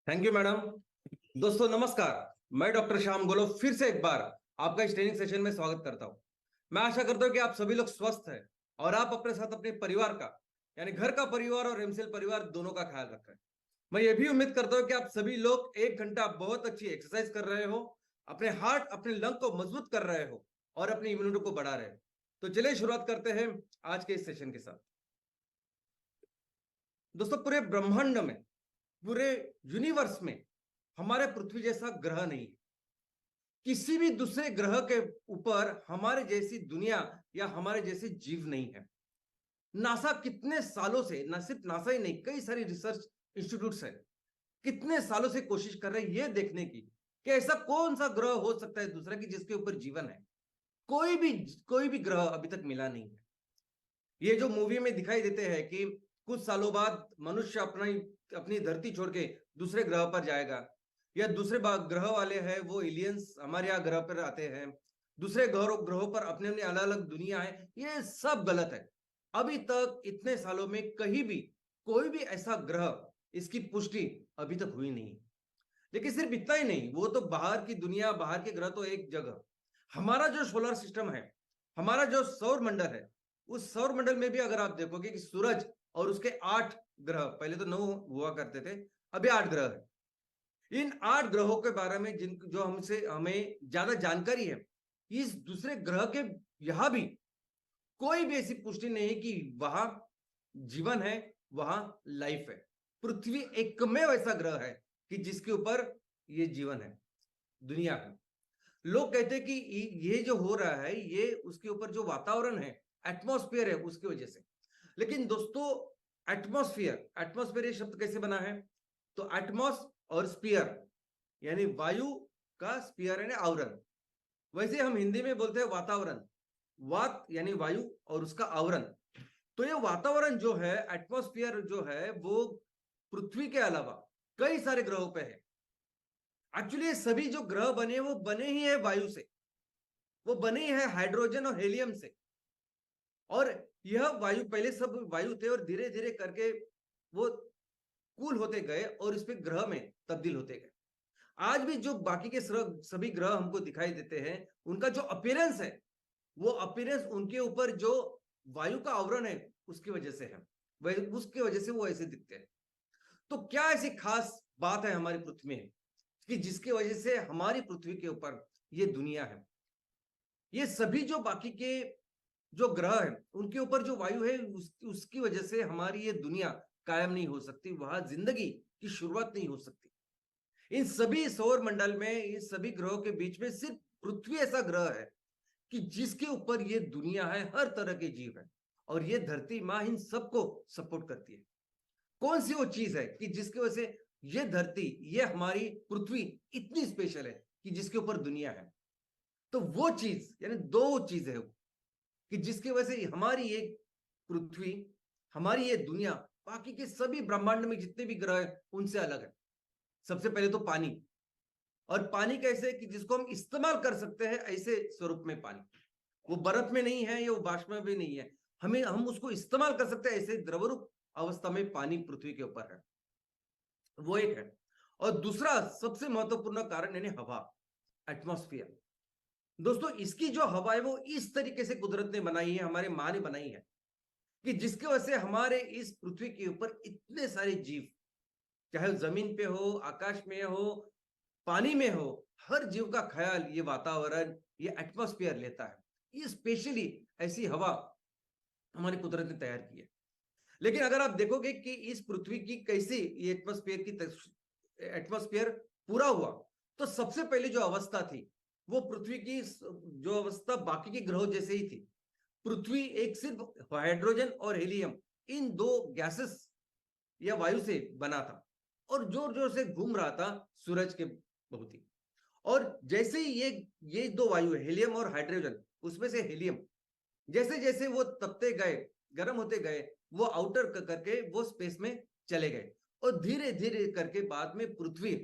Thank you madam. दोस्तों नमस्कार। मैं डॉक्टर श्याम गोलो फिर से एक बार आपका इस ट्रेनिंग सेशन में स्वागत करता हूं। मैं आशा करता हूं कि आप सभी लोग स्वस्थ हैं और आप अपने साथ अपने परिवार का यानी घर का परिवार और एमसीएल परिवार दोनों का ख्याल रख रहे हैं। मैं ये भी उम्मीद करता हूं कि आप सभी लोग 1 घंटा बहुत अच्छी एक्सरसाइज कर रहे हो, अपने हार्ट अपने लंग को मजबूत कर रहे हो और अपनी इम्यूनिटी को बढ़ा रहे हो। तो चलिए शुरुआत करते हैं आज के इस सेशन के साथ। दोस्तों पूरे ब्रह्मांड में, पूरे यूनिवर्स में हमारे पृथ्वी जैसा ग्रह नहीं है। किसी भी दूसरे ग्रह के ऊपर हमारे जैसी दुनिया या हमारे जैसे जीव नहीं है। नासा कितने सालों से, न सिर्फ नासा ही नहीं, कई सारी रिसर्च इंस्टीट्यूट्स है, कितने सालों से कोशिश कर रहे हैं ये देखने की कि ऐसा कौन सा ग्रह हो सकता है दूसरा की जिसके ऊपर जीवन है। कोई भी कोई भी ग्रह अभी तक मिला नहीं है। ये जो मूवी में दिखाई देते हैं कि कुछ सालों बाद मनुष्य अपनी धरती छोड़ के दूसरे ग्रह पर जाएगा, या दूसरे ग्रह वाले हैं वो एलियंस हमारे यहाँ ग्रह पर आते हैं, दूसरे ग्रहों पर अपने अपने अलग अलग दुनिया है, ये सब गलत है। अभी तक इतने सालों में कहीं भी कोई भी ऐसा ग्रह इसकी पुष्टि अभी तक हुई नहीं। लेकिन सिर्फ इतना ही नहीं, वो तो बाहर की दुनिया, बाहर के ग्रह तो एक जगह, हमारा जो सोलर सिस्टम है, हमारा जो सौर मंडल है, उस सौर मंडल में भी अगर आप देखोगे कि सूरज और उसके 8 ग्रह, पहले तो 9 हुआ करते थे, अभी 8 ग्रह है। इन 8 ग्रहों के बारे में जिन जो हमसे हमें ज्यादा जानकारी है, इस दूसरे ग्रह के यहां भी कोई भी ऐसी पुष्टि नहीं है कि वहां जीवन है, वहां लाइफ है। पृथ्वी एकमेव ऐसा ग्रह है कि जिसके ऊपर ये जीवन है, दुनिया है। लोग कहते हैं कि ये जो हो रहा है ये उसके ऊपर जो वातावरण है, एटमॉस्फेयर है, उसकी वजह से। लेकिन दोस्तों एटमॉस्फेयर एटमॉस्फेयर ये शब्द कैसे बना है? तो एटमॉस और स्पीयर यानी वायु का, स्पीयर यानी आवरण। वैसे हम हिंदी में बोलते हैं वातावरण। वात यानी वायु और उसका आवरण। तो ये वातावरण जो है, एटमॉस्फेयर जो है, वो पृथ्वी के अलावा कई सारे ग्रहों पे है। एक्चुअली ये सभी जो ग्रह बने वो बने ही है वायु से, वो बने ही है हाइड्रोजन और हेलियम से। और यह वायु, पहले सब वायु थे और धीरे धीरे करके वो कूल होते गए और इस पे ग्रह में तब्दील होते गए। आज भी जो बाकी के सभी ग्रह हमको दिखाई देते हैं, उनका जो अपीयरेंस है, वो अपीयरेंस उनके ऊपर जो वायु का आवरण है उसकी वजह से है, वह उसकी वजह से वो ऐसे दिखते हैं। तो क्या ऐसी खास बात है हमारी पृथ्वी में कि जिसकी वजह से हमारी पृथ्वी के ऊपर ये दुनिया है? ये सभी जो बाकी के जो ग्रह है उनके ऊपर जो वायु है उसकी वजह से हमारी ये दुनिया कायम नहीं हो सकती, वहां जिंदगी की शुरुआत नहीं हो सकती। इन सभी सौर मंडल में, इन सभी ग्रहों के बीच में सिर्फ पृथ्वी ऐसा ग्रह है कि जिसके ऊपर ये दुनिया है, हर तरह के जीव है, और ये धरती माँ इन सबको सपोर्ट करती है। कौन सी वो चीज है कि जिसकी वजह से ये धरती, ये हमारी पृथ्वी इतनी स्पेशल है कि जिसके ऊपर दुनिया है? तो वो चीज यानी दो चीज है वो, कि जिसकी वजह से हमारी ये पृथ्वी, हमारी ये दुनिया बाकी के सभी ब्रह्मांड में जितने भी ग्रह हैं उनसे अलग है। सबसे पहले तो पानी। और पानी कैसे कि जिसको हम इस्तेमाल कर सकते हैं ऐसे स्वरूप में पानी, वो बर्फ में नहीं है, ये वो बाष्प में भी नहीं है, हम उसको इस्तेमाल कर सकते हैं ऐसे द्रवरूप अवस्था में पानी पृथ्वी के ऊपर है। वो एक है। और दूसरा सबसे महत्वपूर्ण कारण यानी हवा, एटमॉस्फेयर। दोस्तों इसकी जो हवा है वो इस तरीके से कुदरत ने बनाई है, हमारे माँ ने बनाई है, कि जिसकी वजह से हमारे इस पृथ्वी के ऊपर इतने सारे जीव, चाहे जमीन पे हो, आकाश में हो, पानी में हो, हर जीव का ख्याल ये वातावरण, ये एटमॉस्फेयर लेता है। ये स्पेशली ऐसी हवा हमारी कुदरत ने तैयार की है। लेकिन अगर आप देखोगे कि इस पृथ्वी की कैसे ये एटमॉस्फेयर पूरा हुआ, तो सबसे पहले जो अवस्था थी वो पृथ्वी की जो अवस्था बाकी के ग्रहों जैसे ही थी। पृथ्वी एक सिर्फ हाइड्रोजन और हीलियम, इन दो गैसेस या वायु से बना था और जोर जोर से घूम रहा था सूरज के बहुत ही। और जैसे ही ये दो वायु है, हीलियम और हाइड्रोजन, उसमें से हीलियम जैसे जैसे वो तपते गए, गर्म होते गए, वो आउटर करके वो स्पेस में चले गए, और धीरे धीरे करके बाद में पृथ्वी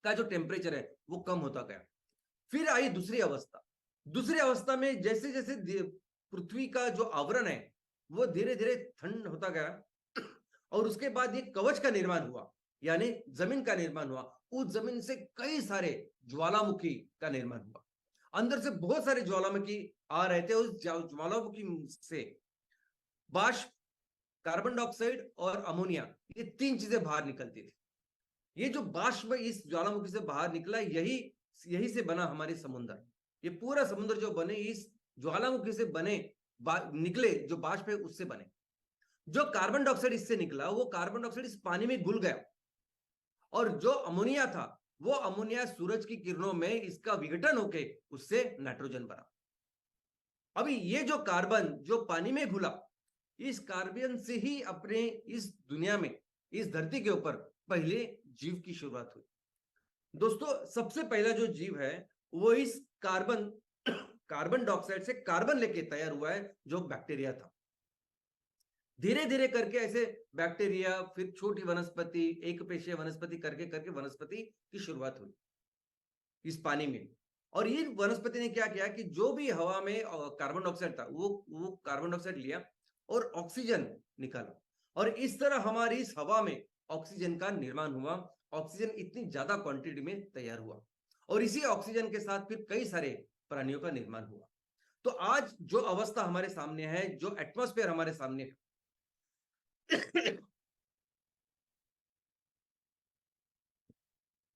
का जो टेम्परेचर है वो कम होता गया। फिर आई दूसरी अवस्था। दूसरी अवस्था में जैसे जैसे पृथ्वी का जो आवरण है वो धीरे धीरे ठंड होता गया, और उसके बाद ये कवच का निर्माण हुआ। यानी जमीन का निर्माण हुआ, उस जमीन से कई सारे ज्वालामुखी का निर्माण हुआ। अंदर से बहुत सारे ज्वालामुखी आ रहे थे, उस ज्वालामुखी से बाष्प, कार्बन डाइऑक्साइड और अमोनिया, ये तीन चीजें बाहर निकलती थी। ये जो बाष्प इस ज्वालामुखी से बाहर निकला, यही से बना हमारे समुद्र। ये पूरा समुद्र जो बने इस ज्वालामुखी से बने, निकले जो बाष्प है उससे बने। जो कार्बन डाइऑक्साइड इससे निकला, वो कार्बन डाइऑक्साइड इस पानी में घुल गया, और जो अमोनिया था, वो अमोनिया सूरज की किरणों में इसका विघटन होके उससे नाइट्रोजन बना। अभी ये जो कार्बन जो पानी में घुला, इस कार्बन से ही अपने इस दुनिया में, इस धरती के ऊपर पहले जीव की शुरुआत हुई। दोस्तों, सबसे पहला जो जीव है वो इस कार्बन डाइऑक्साइड से कार्बन लेके तैयार हुआ है, जो बैक्टीरिया था। धीरे धीरे करके ऐसे बैक्टीरिया, फिर छोटी वनस्पति, एक पेशीय वनस्पति करके करके वनस्पति की शुरुआत हुई इस पानी में। और ये वनस्पति ने क्या किया कि जो भी हवा में कार्बन डाइऑक्साइड था, वो कार्बन डाइऑक्साइड लिया और ऑक्सीजन निकाला, और इस तरह हमारी इस हवा में ऑक्सीजन का निर्माण हुआ। ऑक्सीजन इतनी ज्यादा क्वांटिटी में तैयार हुआ, और इसी ऑक्सीजन के साथ फिर कई सारे प्राणियों का निर्माण हुआ। तो आज जो अवस्था हमारे सामने है, जो एटमॉस्फेयर हमारे सामने है,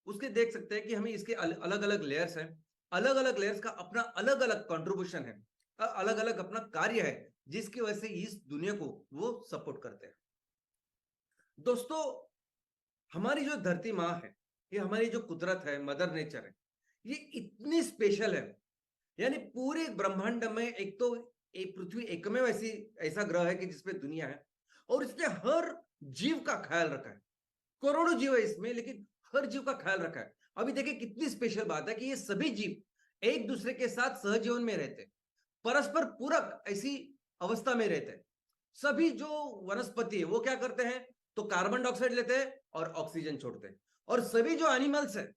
उसके देख सकते हैं कि हमें इसके अलग अलग लेयर्स हैं। अलग अलग लेयर्स का अपना अलग अलग कंट्रीब्यूशन है, अलग अलग अपना कार्य है, जिसकी वजह से इस दुनिया को वो सपोर्ट करते हैं। दोस्तों, हमारी जो धरती माँ है, ये हमारी जो कुदरत है, मदर नेचर है, ये इतनी स्पेशल है। यानी पूरे ब्रह्मांड में एक तो एक पृथ्वी एकमेव ऐसा ग्रह है कि जिसपे दुनिया है, और इसने हर जीव का ख्याल रखा है। करोड़ों जीव है इसमें, लेकिन हर जीव का ख्याल रखा है। अभी देखिए कितनी स्पेशल बात है कि ये सभी जीव एक दूसरे के साथ सहजीवन में रहते, परस्पर पूरक ऐसी अवस्था में रहते हैं। सभी जो वनस्पति है वो क्या करते हैं, तो कार्बन डाइऑक्साइड लेते हैं और ऑक्सीजन छोड़ते हैं। और सभी जो एनिमल्स है,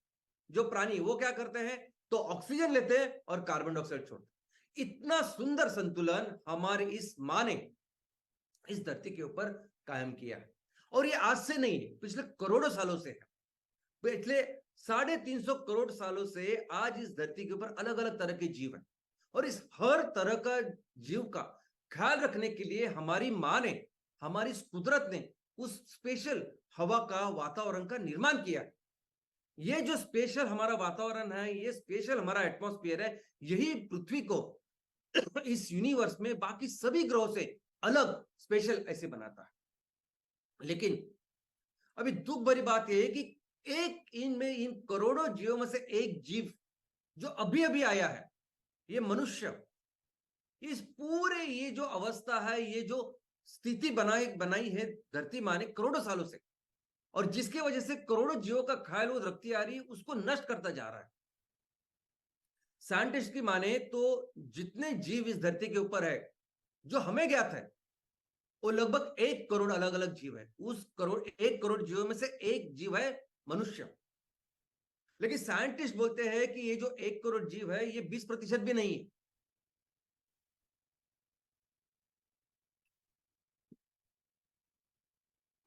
जो प्राणी, वो क्या करते हैं, तो ऑक्सीजन लेते हैं और कार्बन डाइऑक्साइड छोड़ते हैं। इतना सुंदर संतुलन हमारे इस मां ने इस धरती के ऊपर कायम किया है। और ये आज से नहीं है, पिछले करोड़ों सालों से है। पिछले 350 करोड़ सालों से आज इस धरती के ऊपर अलग अलग तरह के जीव हैं, और इस हर तरह का जीव का ख्याल रखने के लिए हमारी मां ने, हमारी इस कुदरत ने उस स्पेशल हवा का, वातावरण का निर्माण किया है। ये जो स्पेशल हमारा वातावरण है, ये स्पेशल हमारा एटमॉस्फेयर है, यही पृथ्वी को इस यूनिवर्स में बाकी सभी ग्रहों से अलग, स्पेशल ऐसे बनाता है। लेकिन अभी दुख भरी बात यह है कि इन करोड़ों जीवों में से एक जीव जो अभी अभी आया है, ये मनुष्य, इस पूरे ये जो अवस्था है, ये जो स्थिति बनाई है धरती माँ ने करोड़ों सालों से, और जिसकी वजह से करोड़ों जीवों का ख्याल वो रखती आ रही है, उसको नष्ट करता जा रहा है। साइंटिस्ट की माने तो जितने जीव इस धरती के ऊपर है, जो हमें ज्ञात है, वो लगभग 1 करोड़ अलग अलग जीव है। उस 1 करोड़ जीवों में से एक जीव है मनुष्य। लेकिन साइंटिस्ट बोलते हैं कि ये जो 1 करोड़ जीव है, ये 20% भी नहीं है।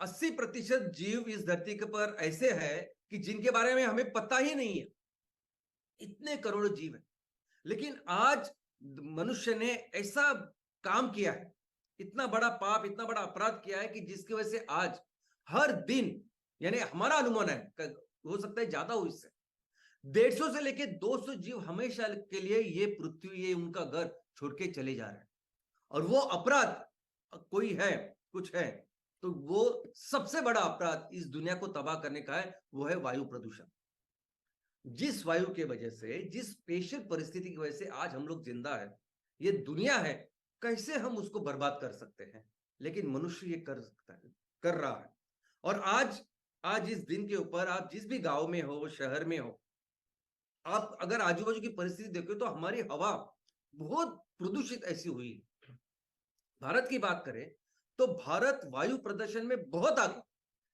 80% जीव इस धरती के ऊपर ऐसे है कि जिनके बारे में हमें पता ही नहीं है। इतने करोड़ों जीव है, लेकिन आज मनुष्य ने ऐसा काम किया है, इतना बड़ा पाप, इतना बड़ा अपराध किया है कि जिसकी वजह से आज हर दिन, यानी हमारा अनुमान है, हो सकता है ज्यादा हो इससे, 150 से लेके 200 जीव हमेशा के लिए ये पृथ्वी, ये उनका घर छोड़ के चले जा रहे हैं। और वो अपराध कोई है, कुछ है, तो वो सबसे बड़ा अपराध इस दुनिया को तबाह करने का है, वो है वायु प्रदूषण। जिस वायु के वजह से, जिस स्पेशल परिस्थिति की वजह से आज हम लोग जिंदा है, ये दुनिया है, कैसे हम उसको बर्बाद कर सकते हैं? लेकिन मनुष्य ये कर सकता है, कर रहा है। और आज इस दिन के ऊपर आप जिस भी गांव में हो, शहर में हो, आप अगर आजू बाजू की परिस्थिति देखो तो हमारी हवा बहुत प्रदूषित ऐसी हुई है। भारत की बात करें तो भारत वायु प्रदूषण में बहुत आगे,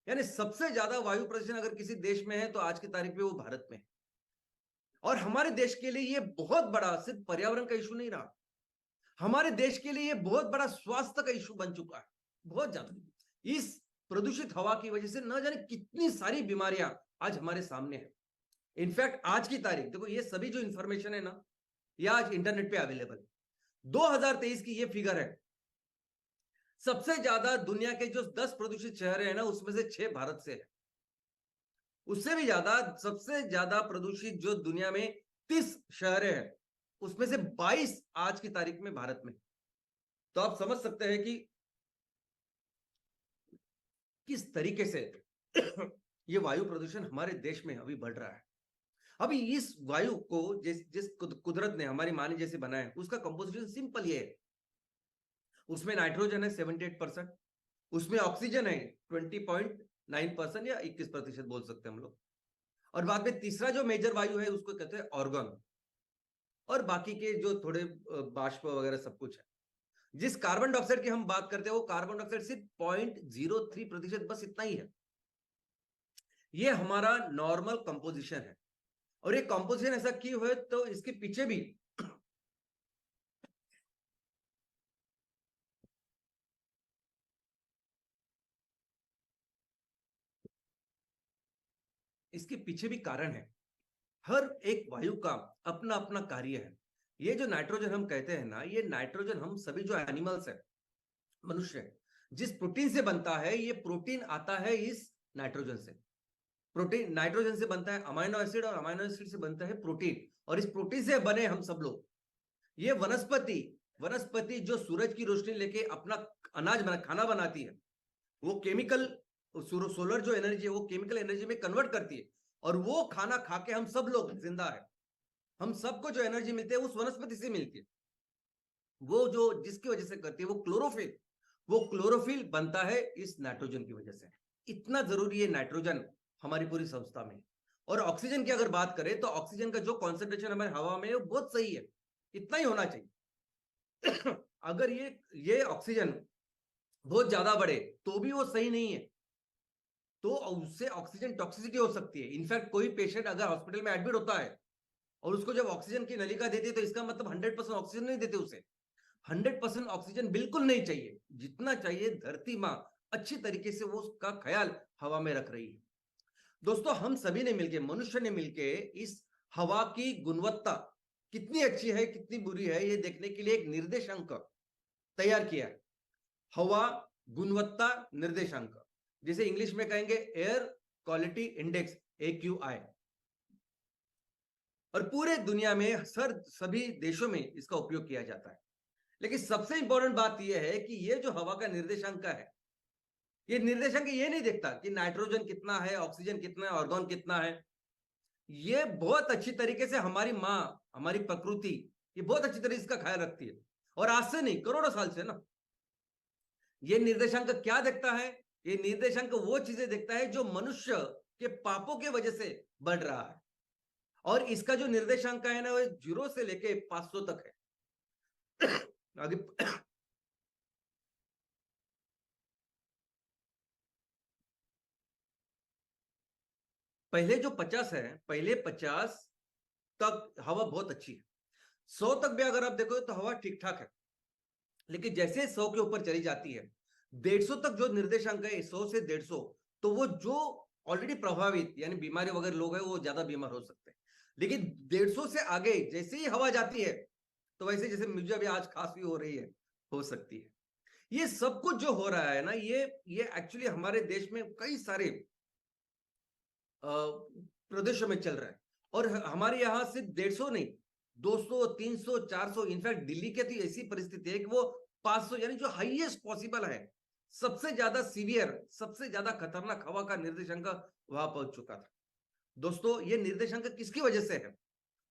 यानी सबसे ज्यादा वायु प्रदूषण अगर किसी देश में है तो आज की तारीख में वो भारत में है। और हमारे देश के लिए ये बहुत बड़ा सिर्फ पर्यावरण का इशू नहीं रहा, हमारे देश के लिए ये बहुत बड़ा स्वास्थ्य का इशू बन चुका है, बहुत ज्यादा। इस प्रदूषित हवा की वजह से न जाने कितनी सारी बीमारियां आज हमारे सामने है। इनफैक्ट आज की तारीख देखो, ये सभी जो इंफॉर्मेशन है ना, ये आज इंटरनेट पे अवेलेबल है। 2023 की ये फिगर है। सबसे ज्यादा दुनिया के जो 10 प्रदूषित शहर है ना, उसमें से 6 भारत से है। उससे भी ज्यादा, सबसे ज्यादा प्रदूषित जो दुनिया में 30 शहर हैं, उसमें से 22 आज की तारीख में भारत में। तो आप समझ सकते हैं कि किस तरीके से ये वायु प्रदूषण हमारे देश में अभी बढ़ रहा है। अभी इस वायु को जिस कुदरत ने, हमारी माँ ने जैसे बनाया, उसका कंपोजिशन सिंपल ये है। उसमें नाइट्रोजन है 78%, उसमें ऑक्सीजन है 20.9% या 21% बोल सकते हैं हम लोग, और बाद में तीसरा जो मेजर वायु है उसको कहते हैं ऑर्गन, और बाकी के जो थोड़े बाष्प वगैरह सब कुछ है। जिस कार्बन डाइऑक्साइड की हम बात करते हैं, वो कार्बन डाइऑक्साइड सिर्फ 0.03% बस इतना ही है। ये हमारा नॉर्मल कंपोजिशन है। और ये कंपोजिशन ऐसा क्यों है, तो इसके पीछे भी इसके पीछे भी कारण है। हर एक वायु का अपना अपना कार्य है। ये जो नाइट्रोजन हम कहते हैं ना, ये नाइट्रोजन हम सभी जो एनिमल्स है, मनुष्य, जिस प्रोटीन से बनता है, ये प्रोटीन आता है इस नाइट्रोजन से। प्रोटीन नाइट्रोजन से बनता है अमाइनो एसिड, और अमाइनो एसिड से बनता है प्रोटीन, और इस प्रोटीन से बने हम सब लोग। ये वनस्पति वनस्पति जो सूरज की रोशनी लेके अपना खाना बनाती है, वो केमिकल, सोलर जो एनर्जी है वो केमिकल एनर्जी में कन्वर्ट करती है, और वो खाना खा के हम सब लोग जिंदा है। हम सबको जो एनर्जी मिलती है उस वनस्पति से मिलती है। वो जो जिसकी वजह से करती है वो क्लोरोफिल, बनता है इस नाइट्रोजन की वजह से। इतना जरूरी है नाइट्रोजन हमारी पूरी संस्था में। और ऑक्सीजन की अगर बात करें, तो ऑक्सीजन का जो कॉन्सेंट्रेशन हमारे हवा में है वो बहुत सही है, इतना ही होना चाहिए। अगर ये ऑक्सीजन बहुत ज्यादा बढ़े तो भी वो सही नहीं है, तो उससे ऑक्सीजन टॉक्सिसिटी हो सकती है। इनफैक्ट कोई पेशेंट अगर हॉस्पिटल में एडमिट होता है और उसको जब ऑक्सीजन की नलिका देती है, तो इसका मतलब 100% ऑक्सीजन नहीं देते उसे। 100% ऑक्सीजन बिल्कुल नहीं चाहिए। जितना चाहिए धरती माँ अच्छी तरीके से वो उसका ख्याल हवा में रख रही है। दोस्तों, हम सभी ने मिलके, मनुष्य ने मिलके इस हवा की गुणवत्ता कितनी अच्छी है कितनी बुरी है, ये देखने के लिए एक निर्देशांक तैयार किया है। हवा गुणवत्ता निर्देशांक, जिसे इंग्लिश में कहेंगे एयर क्वालिटी इंडेक्स, AQI। और पूरे दुनिया में सभी देशों में इसका उपयोग किया जाता है। लेकिन सबसे इंपॉर्टेंट बात यह है कि ये जो हवा का निर्देशांक है, ये निर्देशांक ये नहीं देखता कि नाइट्रोजन कितना है, ऑक्सीजन कितना है, ऑर्गन कितना है। ये बहुत अच्छी तरीके से हमारी माँ, हमारी प्रकृति, ये बहुत अच्छी तरीके से इसका ख्याल रखती है, और आज से नहीं, करोड़ों साल से ना। ये निर्देशांक क्या देखता है? ये निर्देशांक वो चीजें देखता है जो मनुष्य के पापों के वजह से बढ़ रहा है। और इसका जो निर्देशांक है ना, वो 0 से लेके 500 तक है। आगे पहले जो 50 है, पहले 50 तक हवा बहुत अच्छी है। 100 तक भी अगर आप देखो तो हवा ठीक ठाक है। लेकिन जैसे 100 के ऊपर चली जाती है, 150 तक जो निर्देशांक है, 100 से 150, तो वो जो ऑलरेडी प्रभावित यानी बीमारी वगैरह लोग हैं, वो ज्यादा बीमार हो सकते हैं। लेकिन 150 से आगे जैसे ही हवा जाती है, तो वैसे जैसे मुझे अभी आज खांसी हो रही है, हो सकती है। ये सब कुछ जो हो रहा है ना, ये एक्चुअली हमारे देश में कई सारे प्रदेशों में चल रहा है। और हमारे यहाँ सिर्फ 150 नहीं, 200, 300, 400, इनफैक्ट दिल्ली के तो ऐसी परिस्थिति है कि वो 500, यानी जो हाईएस्ट पॉसिबल है, सबसे ज्यादा सीवियर, सबसे ज्यादा खतरनाक हवा का निर्देशांक वहां पहुंच चुका था। दोस्तों, ये निर्देशांक किसकी वजह से है?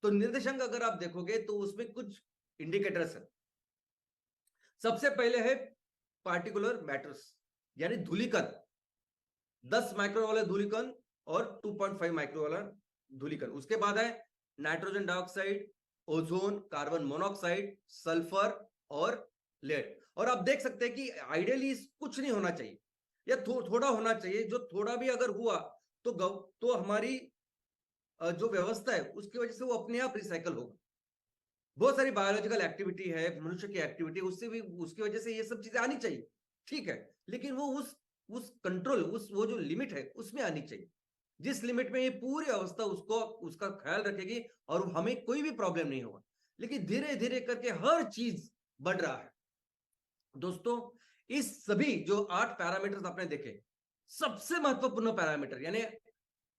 तो निर्देशांक अगर आप देखोगे तो उसमें कुछ इंडिकेटर्स है। सबसे पहले है पार्टिकुलर मैटर्स, यानी धूलिकण। 10 माइक्रो वाला धूलिकण और 2.5 माइक्रो वाला धूलिकण। उसके बाद है nitrogen dioxide, ozone, carbon monoxide, sulphur और लेड। और आप देख सकते हैं कि आइडियली कुछ नहीं होना चाहिए, या थोड़ा होना चाहिए। जो थोड़ा भी अगर हुआ तो हमारी जो व्यवस्था है उसकी वजह से वो अपने आप रिसाइकल होगा। बहुत सारी बायोलॉजिकल एक्टिविटी है, मनुष्य की एक्टिविटी, उससे भी, उसकी वजह से ये सब चीजें आनी चाहिए, ठीक है। लेकिन वो उस उस कंट्रोल, उस वो जो लिमिट है उसमें आनी चाहिए, जिस लिमिट में ये पूरी अवस्था उसको उसका ख्याल रखेगी और हमें कोई भी प्रॉब्लम नहीं होगा। लेकिन धीरे धीरे करके हर चीज बढ़ रहा है दोस्तों। इस सभी जो 8 पैरामीटर्स आपने देखे, सबसे महत्वपूर्ण पैरामीटर, यानी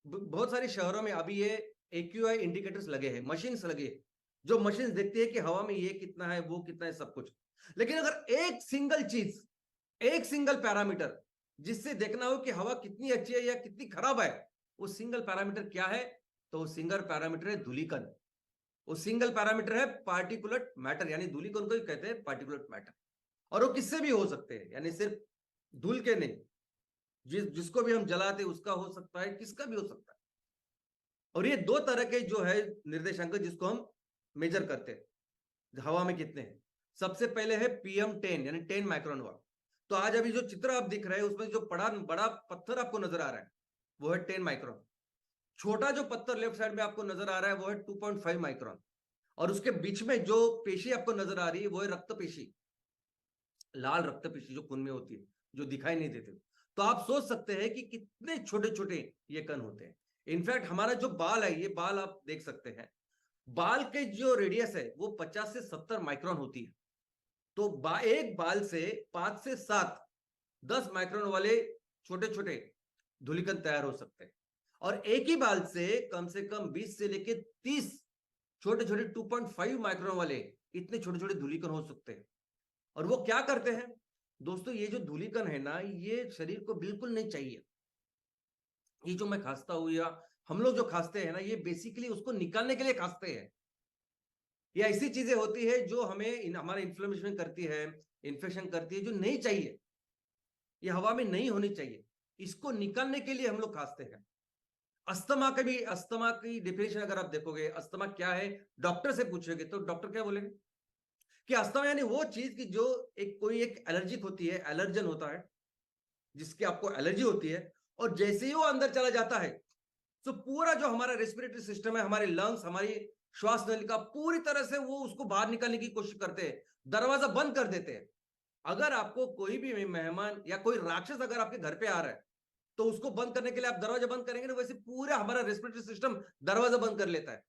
बहुत सारे शहरों में अभी ये AQI इंडिकेटर्स लगे हैं, मशीन्स लगे हैं, जो मशीन्स देखती है कि हवा में ये कितना है, वो कितना है, सब कुछ। लेकिन अगर एक सिंगल चीज, एक सिंगल पैरामीटर जिससे देखना हो कि हवा कितनी अच्छी है या कितनी खराब है, वो सिंगल पैरामीटर क्या है? तो वो सिंगल पैरामीटर है धूलिकण। वो सिंगल पैरामीटर है पार्टिकुलेट मैटर, यानी धूलिकण को ही कहते हैं पार्टिकुलेट मैटर। और वो किससे भी हो सकते हैं, यानी सिर्फ धूल के नहीं, जिसको भी हम जलाते उसका हो सकता है, किसका भी हो सकता है। और ये दो तरह के जो है निर्देशांक जिसको हम मेजर करते हैं हवा में कितने हैं। सबसे पहले है PM10 यानी 10 माइक्रोन वाट। तो आज अभी जो चित्र आप दिख रहे हैं उसमें जो बड़ा बड़ा पत्थर आपको नजर आ रहा है वो है 10 माइक्रोन। छोटा जो पत्थर लेफ्ट साइड में आपको नजर आ रहा है वो है 2.5 माइक्रोन। और उसके बीच में जो पेशी आपको नजर आ रही है वो है रक्त पेशी, लाल रक्त पेशी जो खून में होती है, जो दिखाई नहीं देते। तो आप सोच सकते हैं कि कितने छोटे छोटे ये कण होते हैं। इनफैक्ट हमारा जो बाल है, ये बाल आप देख सकते हैं, बाल के जो रेडियस है वो 50 से 70 माइक्रोन होती है। तो एक बाल से 5 से 7 10 माइक्रोन वाले छोटे छोटे धूलिकण तैयार हो सकते हैं। और एक ही बाल से कम 20 से लेके 30 छोटे छोटे 2.5 माइक्रोन वाले इतने छोटे छोटे धूलिकण हो सकते हैं। और वो क्या करते हैं दोस्तों, ये जो धूलिकण है ना, ये शरीर को बिल्कुल नहीं चाहिए। ये जो मैं खांसता हूं या हम लोग जो खांसते हैं ना, ये बेसिकली उसको निकालने के लिए खांसते हैं। ये ऐसी चीजें होती है जो हमें हमारे इन्फ्लेमेशन करती है, इन्फेक्शन करती है, जो नहीं चाहिए, ये हवा में नहीं होनी चाहिए। इसको निकालने के लिए हम लोग खांसते हैं। अस्थमा का भी, अस्थमा की डिफिनेशन अगर आप देखोगे, अस्थमा क्या है, डॉक्टर से पूछोगे तो डॉक्टर क्या बोलेंगे कि अस्थमा यानी वो चीज की जो कोई एक एलर्जिक होती है, एलर्जन होता है, जिसकी आपको एलर्जी होती है, और जैसे ही वो अंदर चला जाता है तो पूरा जो हमारा रेस्पिरेटरी सिस्टम है, हमारे लंग्स, हमारी श्वास नलिका, पूरी तरह से वो उसको बाहर निकालने की कोशिश करते हैं, दरवाजा बंद कर देते हैं। अगर आपको कोई भी मेहमान या कोई राक्षस अगर आपके घर पे आ रहा है तो उसको बंद करने के लिए आप दरवाजा बंद करेंगे ना, वैसे पूरा हमारा रेस्पिरेटरी सिस्टम दरवाजा बंद कर लेता है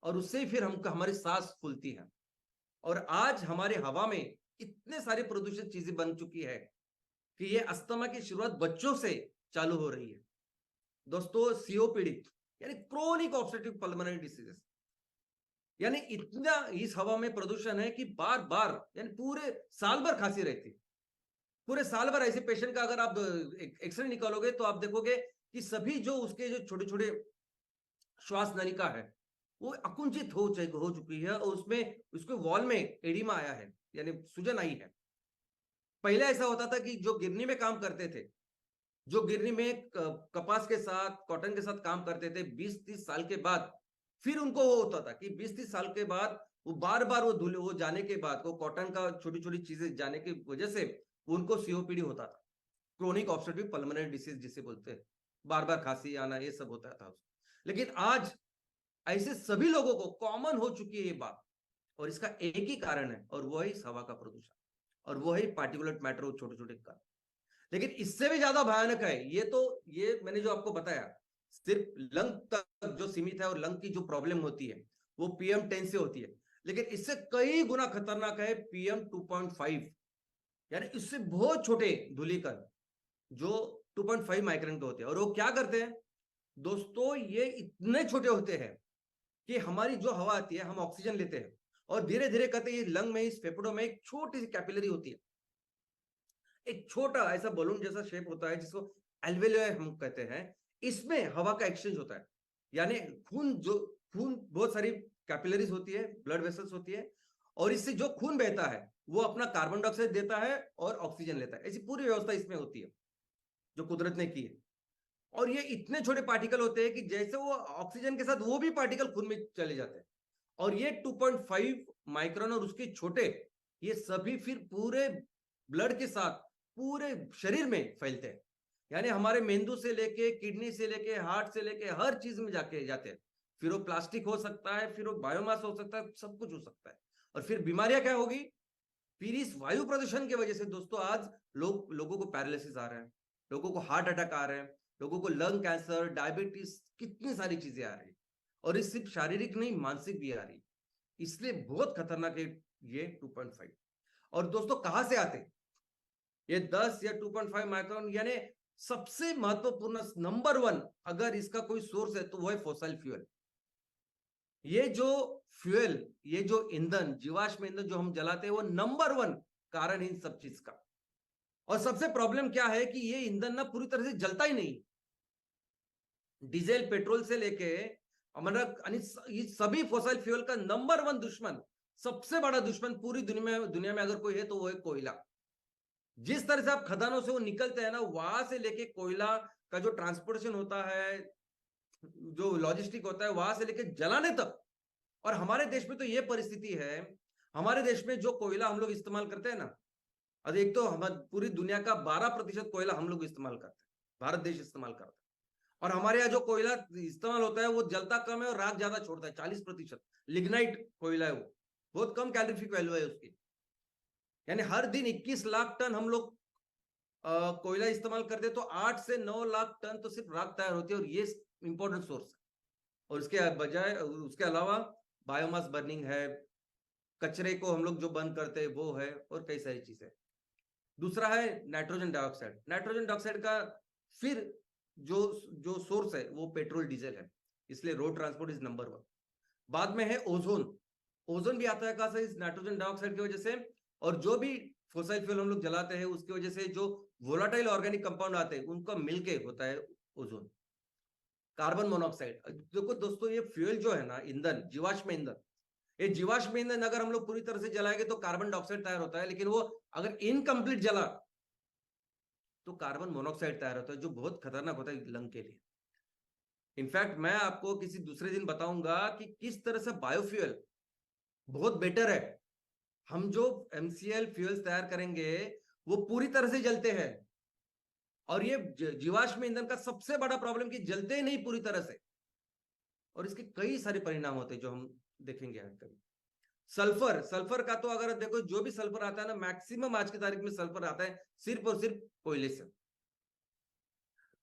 और उससे ही फिर हमको हमारी सांस फूलती है। और आज हमारे हवा में इतने सारे प्रदूषित चीजें बन चुकी है कि ये अस्थमा की शुरुआत बच्चों से चालू हो रही है दोस्तों। COPD यानी क्रोनिक ऑब्स्ट्रक्टिव पल्मोनरी डिसीजेस, यानी इतना इस हवा में प्रदूषण है कि बार बार, यानी पूरे साल भर खांसी रहती है। पूरे साल भर ऐसे पेशेंट का अगर आप एक्सरे निकालोगे तो आप देखोगे कि सभी जो उसके जो छोटे छोटे श्वास नलिका है वो अकुंचित हो चुकी है और उसमें उसके वॉल में एडिमा आया है, यानी सूजन आई है। पहले ऐसा होता था कि जो गिरनी में काम करते थे, जो गिरनी में कपास के साथ, कॉटन के साथ काम करते थे, 20-30 साल के बाद फिर उनको वो होता था कि 20-30 साल के बाद वो बार बार वो धुले वो जाने के बाद, वो कॉटन का छोटी छोटी चीजें जाने की वजह से उनको COPD होता था, क्रोनिक ऑब्स्ट्रक्टिव पल्मोनरी डिसीज जिसे बोलते हैं, बार बार खांसी आना, ये सब होता था। लेकिन आज ऐसे सभी लोगों को कॉमन हो चुकी है ये बात, और इसका एक ही कारण है और वो है इस हवा का प्रदूषण, और वो है पार्टिकुलेट मैटर, छोटे छोटे कारण। लेकिन इससे भी ज्यादा भयानक है ये, तो ये मैंने जो आपको बताया सिर्फ लंग तक जो सीमित है, और लंग की जो प्रॉब्लम होती है वो PM10 से होती है। लेकिन इससे कई गुना खतरनाक है PM2.5, यानी इससे बहुत छोटे धूलिकण जो 2.5 माइक्रोन के होते हैं। और वो क्या करते हैं दोस्तों, ये इतने छोटे होते हैं कि हमारी जो हवा आती है हम ऑक्सीजन लेते हैं और धीरे धीरे करते ये लंग में, इस फेफड़ों में एक छोटी सी कैपिलरी होती है, एक छोटा ऐसा बलून जैसा शेप होता है जिसको एल्वेोलाई हम कहते हैं। इसमें हवा का एक्सचेंज होता है, यानी खून बहुत सारी कैपिलरीज होती है, ब्लड वेसल्स होती है, और इससे जो खून बहता है वो अपना कार्बन डाइऑक्साइड देता है और ऑक्सीजन लेता है। ऐसी पूरी व्यवस्था इसमें होती है जो कुदरत ने की है। और ये इतने छोटे पार्टिकल होते हैं कि जैसे वो ऑक्सीजन के साथ वो भी पार्टिकल खून में चले जाते हैं। और ये 2.5 माइक्रोन और उसके छोटे, ये सभी फिर पूरे ब्लड के साथ पूरे शरीर में फैलते हैं, यानी हमारे मेंदू से लेके, किडनी से लेके, हार्ट से लेके हर चीज में जाके जाते हैं। फिर वो प्लास्टिक हो सकता है, फिर वो बायोमास हो सकता है, सब कुछ हो सकता है। और फिर बीमारियां क्या होगी, फिर इस वायु प्रदूषण की वजह से दोस्तों आज लोगों को पैरालिसिस आ रहा है, लोगों को हार्ट अटैक आ रहे हैं, लोगों को लंग कैंसर, डायबिटीज, कितनी सारी चीजें आ रही, और ये सिर्फ शारीरिक नहीं मानसिक भी आ रही। इसलिए बहुत खतरनाक है ये 2.5। और दोस्तों कहां से आते हैं ये 10 या 2.5 माइक्रोन? यानी सबसे महत्वपूर्ण नंबर 1 अगर इसका कोई सोर्स है तो वो है फॉसिल फ्यूल। ये जो फ्यूल, ये जो ईंधन, जीवाश्म ईंधन जो हम जलाते हैं, वो नंबर 1 कारण इन सब चीज का। और सबसे प्रॉब्लम क्या है कि ये ईंधन ना पूरी तरह से जलता ही नहीं। डीजल, पेट्रोल से लेके हमारा सभी फॉसिल फ्यूल का नंबर 1 दुश्मन, सबसे बड़ा दुश्मन पूरी दुनिया में अगर कोई है तो वो है कोयला। जिस तरह से आप खदानों से वो निकलते हैं ना, वहां से लेके कोयला का जो ट्रांसपोर्टेशन होता है, जो लॉजिस्टिक होता है, वहां से लेके जलाने तक। और हमारे देश में तो ये परिस्थिति है, हमारे देश में जो कोयला हम लोग इस्तेमाल करते हैं ना, अब एक तो हम पूरी दुनिया का 12% कोयला हम लोग इस्तेमाल करते हैं, भारत देश इस्तेमाल करता है। और हमारे यहाँ जो कोयला इस्तेमाल होता है वो जलता कम है और राख ज्यादा छोड़ता है, 40%। लिग्नाइट कोयला है वो, बहुत कम कैलोरीफिक वैल्यू है उसकी। यानी हर दिन 21 लाख टन हम लोग कोयला इस्तेमाल करते, तो 8 से 9 लाख टन तो सिर्फ राख तैयार होती है, और ये इंपॉर्टेंट सोर्स है। और उसके बजाय, उसके अलावा बायोमास बर्निंग है, कचरे को हम लोग जो बर्न करते हैं वो है, और कई सारी चीजें। दूसरा है नाइट्रोजन डाइऑक्साइड। नाइट्रोजन डाइऑक्साइड का फिर जो जो सोर्स है वो पेट्रोल डीजल है, इसलिए रोड ट्रांसपोर्ट इज नंबर 1। बाद में है ओजोन। ओजोन भी आता है कहां से? इस नाइट्रोजन डाइऑक्साइड की वजह से। और जो भी फॉसिल फ्यूल हम लोग जलाते हैं उसकी वजह से जो वोलाटाइल ऑर्गेनिक कंपाउंड आते हैं उनका मिलके होता है ओजोन। कार्बन मोनोऑक्साइड, देखो दोस्तों, ये फ्यूल जो है ना, ईंधन, जीवाश्म ईंधन, ये जीवाश्म ईंधन अगर हम लोग पूरी तरह से जलाएंगे तो कार्बन डाइऑक्साइड तैयार होता है, लेकिन वो अगर इनकम्प्लीट जला तो कार्बन मोनोऑक्साइड तैयार होता है, जो बहुत खतरनाक होता है लंग के लिए। इनफैक्ट मैं आपको किसी दूसरे दिन बताऊंगा कि किस तरह से बायोफ्यूल बहुत बेटर है। हम जो एमसीएल फ्यूल्स तैयार करेंगे वो पूरी तरह से जलते हैं, और ये जीवाश्म ईंधन का सबसे बड़ा प्रॉब्लम कि जलते ही नहीं पूरी तरह से, और इसके कई सारे परिणाम होते हैं जो हम देखेंगे कभी। सल्फर, सल्फर का तो अगर देखो, जो भी सल्फर आता है ना, मैक्सिमम आज की तारीख में सल्फर आता है सिर्फ और सिर्फ कोयले से।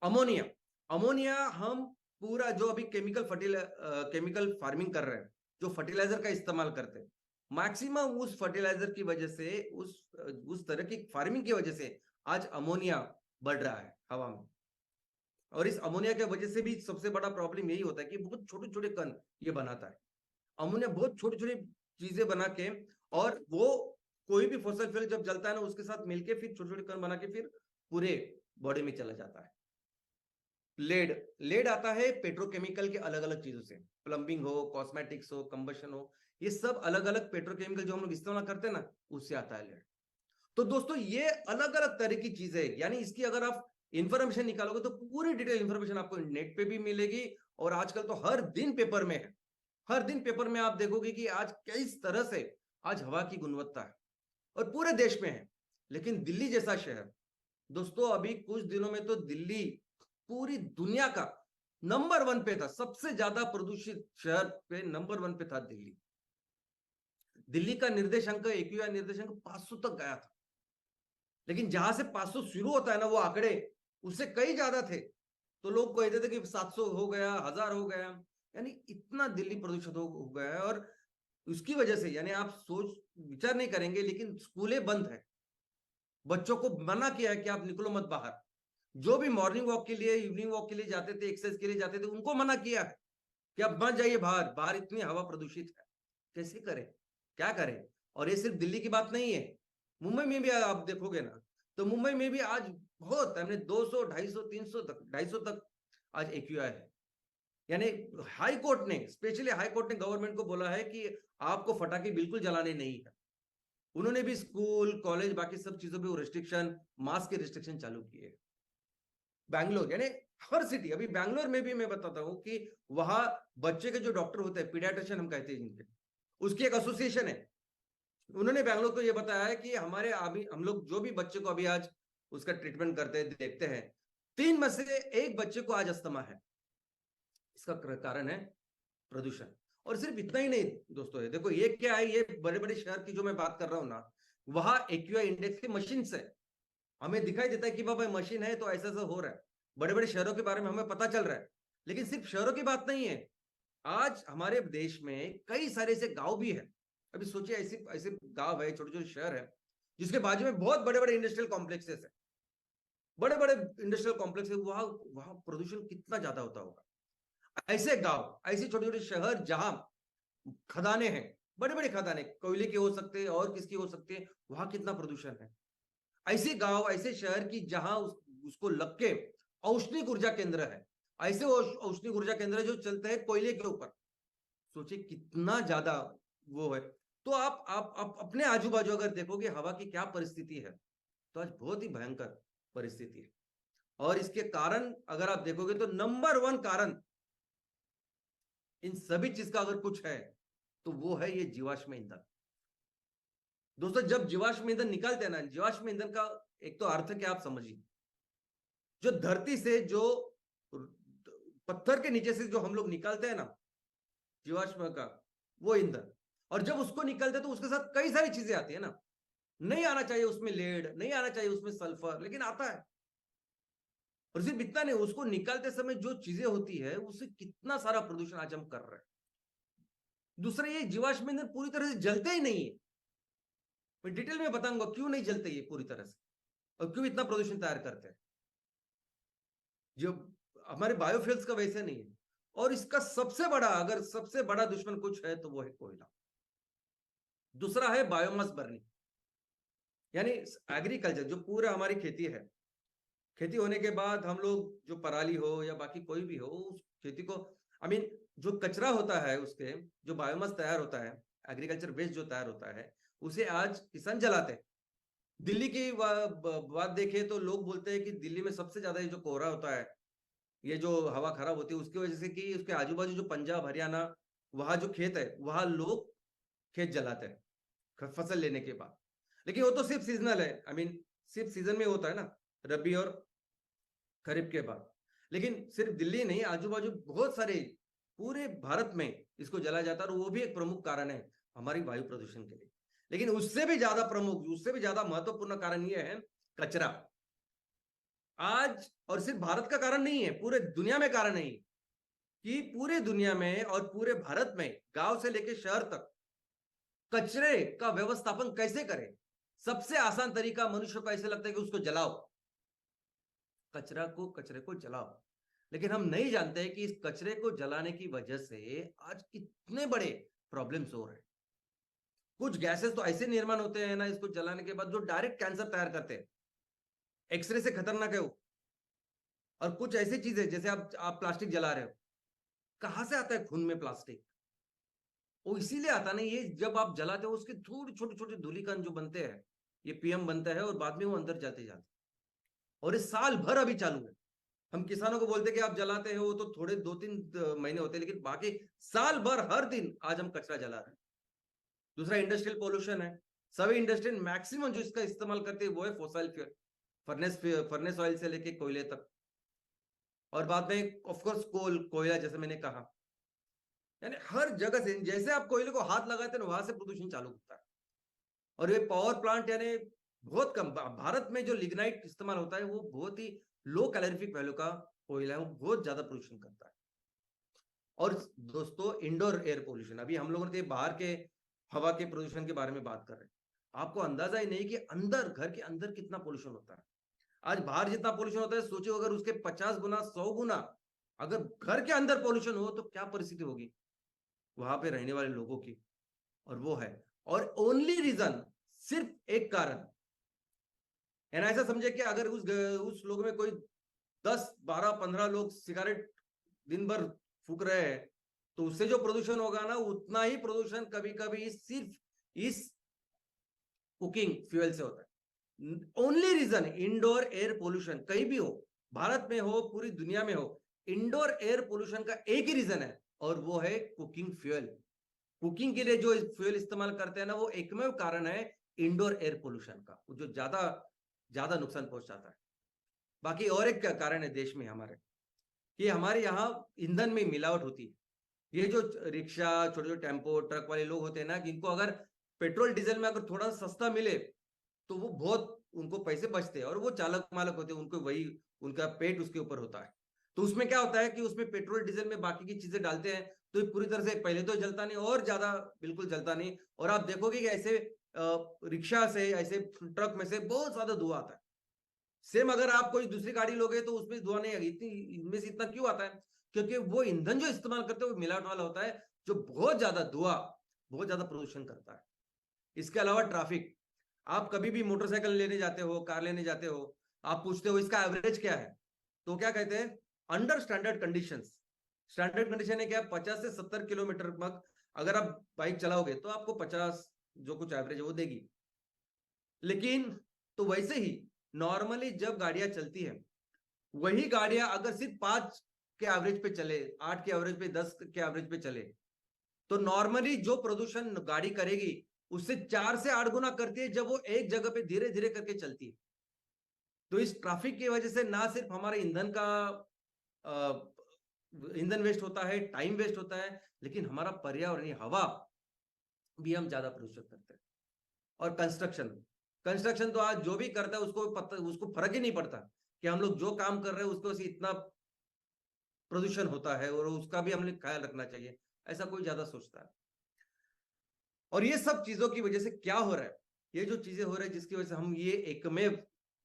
अमोनिया, अमोनिया हम पूरा जो अभी केमिकल फार्मिंग कर रहे हैं, जो फर्टिलाइजर का इस्तेमाल करते हैं, मैक्सिमम उस फर्टिलाइजर की वजह से, उस तरह की फार्मिंग की वजह से आज अमोनिया बढ़ रहा है हवा में। और इस अमोनिया की वजह से भी सबसे बड़ा प्रॉब्लम यही होता है कि बहुत छोटे छोटे कण ये बनाता है। अमोनिया बहुत छोटी छोटी चीजें बना के, और वो कोई भी फॉसिल फ्यूल जब जलता है ना, उसके साथ मिलके फिर छोटे छोटे कण बना के फिर पूरे बॉडी में चला जाता है। लेड, लेड आता है पेट्रोकेमिकल के अलग अलग चीजों से, प्लम्बिंग हो, कॉस्मेटिक्स हो, कंबशन हो, ये सब अलग अलग पेट्रोकेमिकल जो हम लोग इस्तेमाल करते हैं ना, उससे आता है लेड। तो दोस्तों ये अलग अलग तरह की चीजें, यानी इसकी अगर आप इंफॉर्मेशन निकालोगे तो पूरी डिटेल इंफॉर्मेशन आपको नेट पे भी मिलेगी, और आजकल तो हर दिन पेपर में है। हर दिन पेपर में आप देखोगे कि आज किस तरह से आज हवा की गुणवत्ता है, और पूरे देश में है। लेकिन दिल्ली जैसा शहर, दोस्तों अभी कुछ दिनों में तो दिल्ली पूरी दुनिया का नंबर 1 पे था, सबसे ज्यादा प्रदूषित शहर पे नंबर 1 पे था दिल्ली। दिल्ली का निर्देशांक, एक्यूआई निर्देशांक 500 तक गया था। लेकिन जहां से 500 शुरू होता है ना वो आंकड़े, उससे कई ज्यादा थे। तो लोग कहते थे कि 700 हो गया, 1000 हो गया, यानी इतना दिल्ली प्रदूषित हो गया है। और उसकी वजह से, यानी आप सोच विचार नहीं करेंगे, लेकिन स्कूलें बंद है, बच्चों को मना किया है कि आप निकलो मत बाहर। जो भी मॉर्निंग वॉक के लिए, इवनिंग वॉक के लिए जाते थे, एक्सरसाइज के लिए जाते थे, उनको मना किया है कि आप मत जाइए बाहर, बाहर इतनी हवा प्रदूषित है। कैसे करें, क्या करें? और ये सिर्फ दिल्ली की बात नहीं है, मुंबई में भी आप देखोगे ना, तो मुंबई में भी आज बहुत, हमने 200, 250, 300 तक, 250 तक आज एक्यूआई है। यानी हाई कोर्ट ने, स्पेशली हाई कोर्ट ने गवर्नमेंट को बोला है कि आपको फटाके बिल्कुल जलाने नहीं है। उन्होंने भी स्कूल, कॉलेज, बाकी सब चीजों पे रिस्ट्रिक्शन, मास्क के रिस्ट्रिक्शन चालू किए। बैंगलोर, यानी हर सिटी, अभी बैंगलोर में भी मैं बताता हूं कि वहां बच्चे के जो डॉक्टर होते हैं, पीडियाट्रिशियन हम कहते हैं जिनके, उसकी एक एसोसिएशन है। उन्होंने बैंगलोर को यह बताया है कि हमारे अभी हम लोग जो भी बच्चे को अभी आज उसका ट्रीटमेंट करते हैं, देखते हैं, 3 में से 1 बच्चे को आज अस्थमा है। इसका कारण है प्रदूषण। और सिर्फ इतना ही नहीं दोस्तों, है देखो, ये क्या है, ये बड़े बड़े शहर की जो मैं बात कर रहा हूं ना, वहां एक्यूआई इंडेक्स की मशीन है। हमें दिखाई देता है कि बाबा मशीन है तो ऐसा ऐसा हो रहा है, बड़े बड़े शहरों के बारे में हमें पता चल रहा है। लेकिन सिर्फ शहरों की बात नहीं है, आज हमारे देश में कई सारे ऐसे गांव भी है। अभी सोचिए ऐसे ऐसे गांव है, छोटे छोटे शहर है, जिसके बाजू में बहुत बड़े बड़े इंडस्ट्रियल कॉम्प्लेक्सेस है, बड़े बड़े इंडस्ट्रियल कॉम्प्लेक्स है, वहां वहां प्रदूषण कितना ज्यादा होता होगा। ऐसे गांव, ऐसे छोटे छोटे शहर जहां खदाने हैं, बड़े बड़े खदाने, कोयले के हो सकते हैं और किसकी हो सकती है, वहां कितना प्रदूषण है। ऐसे गांव, ऐसे शहर की जहां उसको लग के औष्णिक ऊर्जा केंद्र है, ऐसे औष्णिक ऊर्जा केंद्र जो चलते हैं कोयले के ऊपर। सोचिए कितना ज्यादा वो है। तो आप अपने आजू बाजू अगर देखोगे हवा की क्या परिस्थिति है, तो आज बहुत ही भयंकर परिस्थिति है। और इसके कारण अगर आप देखोगे तो नंबर वन कारण इन सभी चीज का अगर कुछ है तो वो है ये जीवाश्म ईंधन। दोस्तों, जब जीवाश्म ईंधन निकालते हैं ना, जीवाश्म ईंधन का एक तो अर्थ क्या आप समझिए, जो धरती से, जो पत्थर के नीचे से जो हम लोग निकालते हैं ना जीवाश्म का, वो ईंधन, और जब उसको निकालते हैं तो उसके साथ कई सारी चीजें आती है ना। नहीं आना चाहिए उसमें लेड, नहीं आना चाहिए उसमें सल्फर, लेकिन आता है। और सिर्फ इतना नहीं, उसको निकालते समय जो चीजें होती है उससे कितना सारा प्रदूषण आज हम कर रहे हैं। दूसरा, ये जीवाश्म ईंधन पूरी तरह से जलते ही नहीं है। मैं डिटेल में बताऊंगा क्यों नहीं जलते ये पूरी तरह से, और क्यों इतना प्रदूषण तैयार करते हैं। जो हमारे बायोफ्यूल्स का वैसे नहीं है। और इसका सबसे बड़ा, अगर सबसे बड़ा दुश्मन कुछ है तो वो है कोयला। दूसरा है बायोमास बर्निंग, यानी एग्रीकल्चर, जो पूरा हमारी खेती है, खेती होने के बाद हम लोग जो पराली हो या बाकी कोई भी हो, उस खेती को, आई मीन जो कचरा होता है उसके, जो बायोमास तैयार होता है, एग्रीकल्चर वेस्ट जो तैयार होता है, उसे आज किसान जलाते हैं। दिल्ली की बात देखें तो लोग बोलते हैं कि दिल्ली में सबसे ज्यादा ये जो कोहरा होता है, ये जो हवा खराब होती है उसकी वजह से, कि उसके आजू बाजू जो पंजाब हरियाणा, वहां जो खेत है वहां लोग खेत जलाते हैं फसल लेने के बाद। लेकिन वो तो सिर्फ सीजनल है, आई मीन सिर्फ सीजन में होता है ना, रबी और खरीफ के बाद। लेकिन सिर्फ दिल्ली नहीं, आजू बाजू बहुत सारे पूरे भारत में इसको जलाया जाता है, और वो भी एक प्रमुख कारण है हमारी वायु प्रदूषण के लिए। लेकिन उससे भी ज्यादा प्रमुख, उससे भी ज्यादा महत्वपूर्ण कारण ये है कचरा। आज, और सिर्फ भारत का कारण नहीं है, पूरे दुनिया में कारण नहीं, कि पूरे दुनिया में और पूरे भारत में गांव से लेकर शहर तक कचरे का व्यवस्थापन कैसे करें। सबसे आसान तरीका मनुष्य को ऐसे लगता है कि उसको जलाओ, कचरे को जलाओ। लेकिन हम नहीं जानते कि इस कचरे को जलाने की वजह से आज कितने बड़े प्रॉब्लम्स हो रहे हैं। कुछ गैसेस तो ऐसे निर्माण होते हैं ना इसको जलाने के बाद, जो डायरेक्ट कैंसर तैयार करते हैं, एक्सरे से खतरनाक है वो। और कुछ ऐसी चीजें, जैसे आप प्लास्टिक जला रहे हो, कहां से आता है खून में प्लास्टिक? वो इसीलिए आता नहीं, ये जब आप जलाते हो उसके थोड़ी छोटे छोटे धूलिकण जो बनते हैं, ये पीएम बनता है, और बाद में वो अंदर जाते जाते, और ये साल भर अभी चालू है। हम किसानों को बोलते कि आप जलाते हो तो थोड़े 2-3 महीने होते हैं, लेकिन बाकी साल भर हर दिन आज हम कचरा जला रहे हैं। दूसरा इंडस्ट्रियल पोल्यूशन है। सभी इंडस्ट्रियल मैक्सिमम जो इसका इस्तेमाल करते हैं वो है फोसाइल फ्यूल, फर्नेस ऑयल से लेके कोयले तक, और बाद में ऑफ कोर्स कोयला, जैसे मैंने कहा। यानी हर जगह से, जैसे आप कोयले को हाथ लगाते हैं वहां से प्रदूषण चालू होता है। और ये पावर प्लांट, यानी बहुत कम, भारत में जो लिग्नाइट इस्तेमाल होता है वो बहुत ही लो कैलोरीफिक वैल्यू का कोयला है, वो बहुत ज्यादा प्रदूषण करता है। और दोस्तों, इंडोर एयर पोल्यूशन, अभी हम लोगों ने बाहर के हवा के प्रदूषण के बारे में बात कर रहे हैं। आपको अंदाजा ही नहीं कि अंदर, घर के अंदर कितना पोल्यूशन होता है। आज बाहर जितना पोल्यूशन होता है, सोचो अगर उसके 50 गुना 100 गुना अगर घर के अंदर पोल्यूशन हो तो क्या परिस्थिति होगी वहां पे रहने वाले लोगों की। और वो है, और ओनली रीजन, सिर्फ एक कारण, ऐसा समझे कि अगर उस लोग में कोई 10 12 15 लोग सिगरेट दिन भर फूक रहे हैं, तो उससे जो प्रदूषण होगा ना, उतना ही प्रदूषण कभी कभी सिर्फ इस कुकिंग फ्यूल से होता है। Only reason indoor air pollution, कहीं भी हो, भारत में हो, पूरी दुनिया में हो, इंडोर एयर पोल्यूशन का एक ही रीजन है, और वो है कुकिंग फ्यूल। कुकिंग के लिए जो फ्यूल इस्तेमाल करते हैं ना, वो एकमेव कारण है इंडोर एयर पोल्यूशन का, जो ज्यादा ज्यादा नुकसान पहुंचाता है। बाकी और एक कारण है देश में हमारे, कि हमारे यहाँ ईंधन में मिलावट होती है। ये जो रिक्शा, छोटे छोटे टेम्पो ट्रक वाले लोग होते हैं ना, कि इनको अगर पेट्रोल डीजल में अगर थोड़ा सस्ता मिले तो वो बहुत उनको पैसे बचते हैं और वो चालक मालक होते हैं, उनको वही उनका पेट उसके ऊपर होता है। तो उसमें क्या होता है कि उसमें पेट्रोल डीजल में बाकी की चीजें डालते हैं, तो पूरी तरह से पहले तो जलता नहीं और ज्यादा बिल्कुल जलता नहीं। और आप देखोगे कि ऐसे रिक्शा से, ऐसे ट्रक में से बहुत ज्यादा धुआं आता है। सेम अगर आप कोई दूसरी गाड़ी लोगे तो उसमें धुआं नहीं आएगी, इतनी इनमें से इतना क्यों आता है? क्योंकि वो ईंधन जो इस्तेमाल करते हैं वो मिलावट वाला होता है, जो बहुत ज्यादा धुआं, बहुत ज्यादा प्रदूषण करता है। इसके अलावा ट्रैफिक, आप कभी भी मोटरसाइकिल लेने जाते हो, कार लेने जाते हो, आप पूछते हो इसका एवरेज क्या है, तो क्या कहते हैं? Under standard conditions. Standard condition है क्या? 50 से 70 किलोमीटर तक अगर आप बाइक चलाओगे तो आपको 50 जो कुछ एवरेज है वो देगी। लेकिन तो वैसे ही नॉर्मली जब गाड़ियां चलती है, वही गाड़ियां अगर सिर्फ 5 के एवरेज पे चले, 8 के एवरेज पे, 10 के एवरेज पे चले, तो नॉर्मली जो प्रदूषण गाड़ी करेगी उससे 4 से 8 गुना करती है जब वो एक जगह पे धीरे धीरे करके चलती है। तो इस ट्रैफिक की वजह से ना सिर्फ हमारे ईंधन का ईंधन वेस्ट होता है, टाइम वेस्ट होता है, लेकिन हमारा पर्यावरण, हवा भी हम ज्यादा प्रदूषित करते हैं। और कंस्ट्रक्शन, कंस्ट्रक्शन तो आज जो भी करता है उसको फर्क ही नहीं पड़ता कि हम लोग जो काम कर रहे हैं उसको से इतना प्रदूषण होता है और उसका भी हमें ख्याल रखना चाहिए, ऐसा कोई ज्यादा सोचता है। और ये सब चीजों की वजह से क्या हो रहा है? ये जो चीजें हो रही है जिसकी वजह से हम ये एकमेव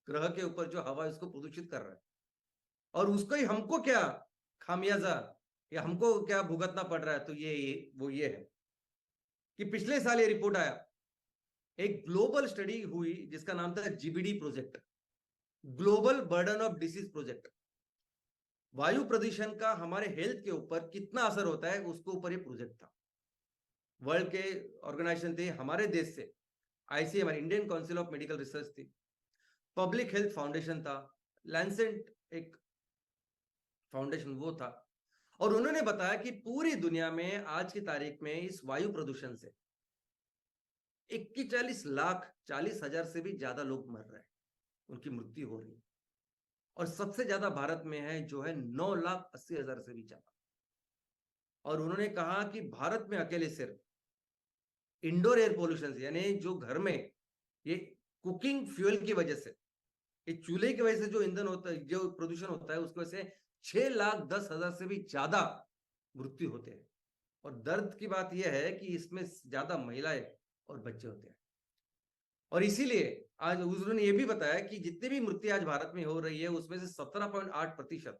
ग्रह के ऊपर जो हवा है उसको प्रदूषित कर रहे हैं, और उसको ही हमको क्या खामियाजा या हमको क्या भुगतना पड़ रहा है, तो ये है कि पिछले साल ये रिपोर्ट आया, एक ग्लोबल स्टडी हुई जिसका नाम था GBD project, global burden of disease project. वायु प्रदूषण का हमारे हेल्थ के ऊपर कितना असर होता है उसके ऊपर ये प्रोजेक्ट था। वर्ल्ड के ऑर्गेनाइजेशन थे, हमारे देश से ICMR, Indian council of medical research थी, पब्लिक हेल्थ फाउंडेशन था, लैंसेट एक फाउंडेशन वो था। और उन्होंने बताया कि पूरी दुनिया में आज की तारीख में इस वायु प्रदूषण से 41,40,40,000 से भी ज्यादा लोग मर रहे हैं, उनकी मृत्यु हो रही है। और सबसे ज्यादा भारत में है जो है 9,80,000 से भी ज्यादा। और उन्होंने कहा कि भारत में अकेले सिर्फ इंडोर एयर पोल्यूशन यानी जो घर में ये कुकिंग फ्यूल की वजह से, ये चूल्हे की वजह से जो ईंधन होता है, जो प्रदूषण होता है, उसकी वजह से 6,10,000 से भी ज्यादा मृत्यु होते हैं। और दर्द की बात यह है कि इसमें ज्यादा महिलाएं और बच्चे होते हैं। और इसीलिए आज उन्होंने ये भी बताया कि जितनी भी मृत्यु आज भारत में हो रही है उसमें से 17.8%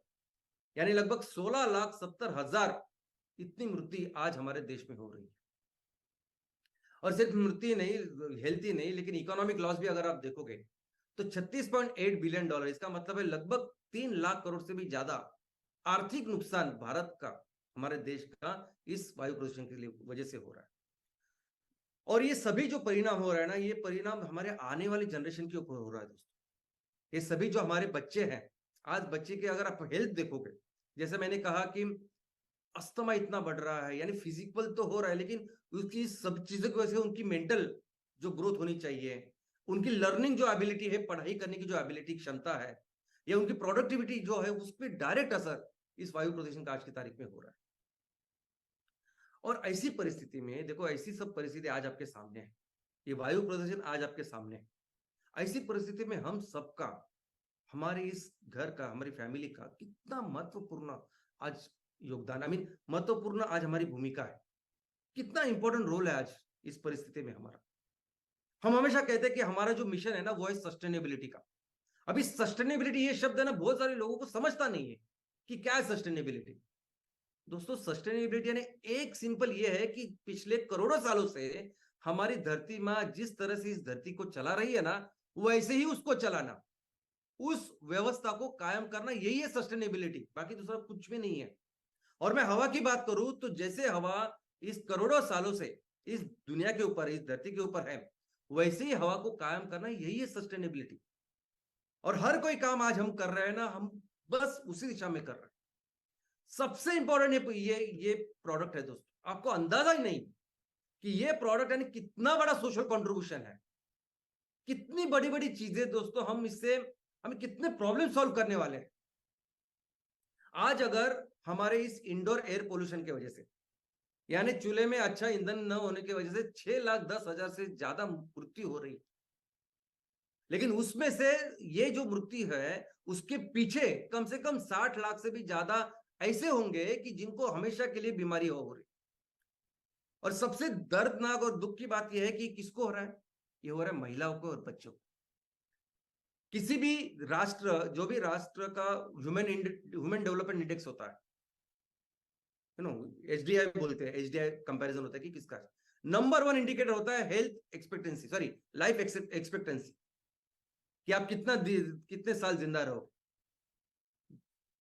यानी लगभग 16,70,000 इतनी मृत्यु आज हमारे देश में हो रही है। और सिर्फ मृत्यु नहीं, हेल्थ ही नहीं, लेकिन इकोनॉमिक लॉस भी अगर आप देखोगे तो $36.8 बिलियन, इसका मतलब है लगभग 3 लाख करोड़ से भी ज्यादा आर्थिक नुकसान भारत का, हमारे देश का इस वायु प्रदूषण की वजह से हो रहा है। और ये सभी जो परिणाम हो रहा है ना, ये परिणाम हमारे आने वाली जनरेशन के ऊपर हो रहा है दोस्तों। ये सभी जो हमारे बच्चे हैं, आज बच्चे के अगर आप हेल्थ देखोगे, जैसे मैंने कहा कि अस्थमा इतना बढ़ रहा है, यानी फिजिकल तो हो रहा है, लेकिन उसकी सब चीजों की वजह से उनकी मेंटल जो ग्रोथ होनी चाहिए, उनकी लर्निंग जो एबिलिटी है, पढ़ाई करने की जो एबिलिटी, क्षमता है, या उनकी प्रोडक्टिविटी जो है, उस पर डायरेक्ट असर इस वायु प्रदूषण का आज की तारीख में हो रहा है। और ऐसी परिस्थिति में देखो, ऐसी सब परिस्थिति आज आपके सामने है, ये वायु प्रदूषण आज आपके सामने है। ऐसी परिस्थिति में हम सबका, हमारे इस घर का, हमारी फैमिली का कितना महत्वपूर्ण आज योगदान, आई मीन महत्वपूर्ण आज हमारी भूमिका है, कितना इंपॉर्टेंट रोल है आज इस परिस्थिति में हमारा। हम हमेशा कहते हैं कि हमारा जो मिशन है ना वो है सस्टेनेबिलिटी का। अभी सस्टेनेबिलिटी ये शब्द है ना, बहुत सारे लोगों को समझता नहीं है कि क्या है सस्टेनेबिलिटी। दोस्तों सस्टेनेबिलिटी यानी एक सिंपल ये है कि पिछले करोड़ों सालों से हमारी धरती माँ जिस तरह से इस धरती को चला रही है ना, वैसे ही उसको चलाना, उस व्यवस्था को कायम करना, यही है सस्टेनेबिलिटी, बाकी दूसरा कुछ भी नहीं है। और मैं हवा की बात करूं तो जैसे हवा इस करोड़ों सालों से इस दुनिया के ऊपर, इस धरती के ऊपर है, वैसे ही हवा को कायम करना, यही है सस्टेनेबिलिटी। और हर कोई काम आज हम कर रहे हैं ना, हम बस उसी दिशा में कर रहे हैं। सबसे इंपॉर्टेंट ये प्रोडक्ट है दोस्तों, आपको अंदाजा ही नहीं कि ये प्रोडक्ट यानी कितना बड़ा सोशल कंट्रीब्यूशन है, कितनी बड़ी बड़ी चीजें दोस्तों, हम इससे हमें कितने प्रॉब्लम सॉल्व करने वाले हैं। आज अगर हमारे इस इंडोर एयर पोल्यूशन की वजह से, यानी चूल्हे में अच्छा ईंधन न होने की वजह से 6,10,000 से ज्यादा मृत्यु हो रही, लेकिन उसमें से ये जो मृत्यु है उसके पीछे कम से कम 60 लाख से भी ज्यादा ऐसे होंगे कि जिनको हमेशा के लिए बीमारी हो रही। और सबसे दर्दनाक और दुख की बात यह है कि किसको हो रहा है, ये हो रहा है महिलाओं को और बच्चों को। किसी भी राष्ट्र, जो भी राष्ट्र का ह्यूमन डेवलपमेंट इंडेक्स होता है, यू नो, एचडीआई बोलते हैं, एचडीआई कंपैरिजन होता है कि किसका नंबर 1 इंडिकेटर होता है health expectancy, sorry life expectancy, कि आप कितने साल जिंदा रहो।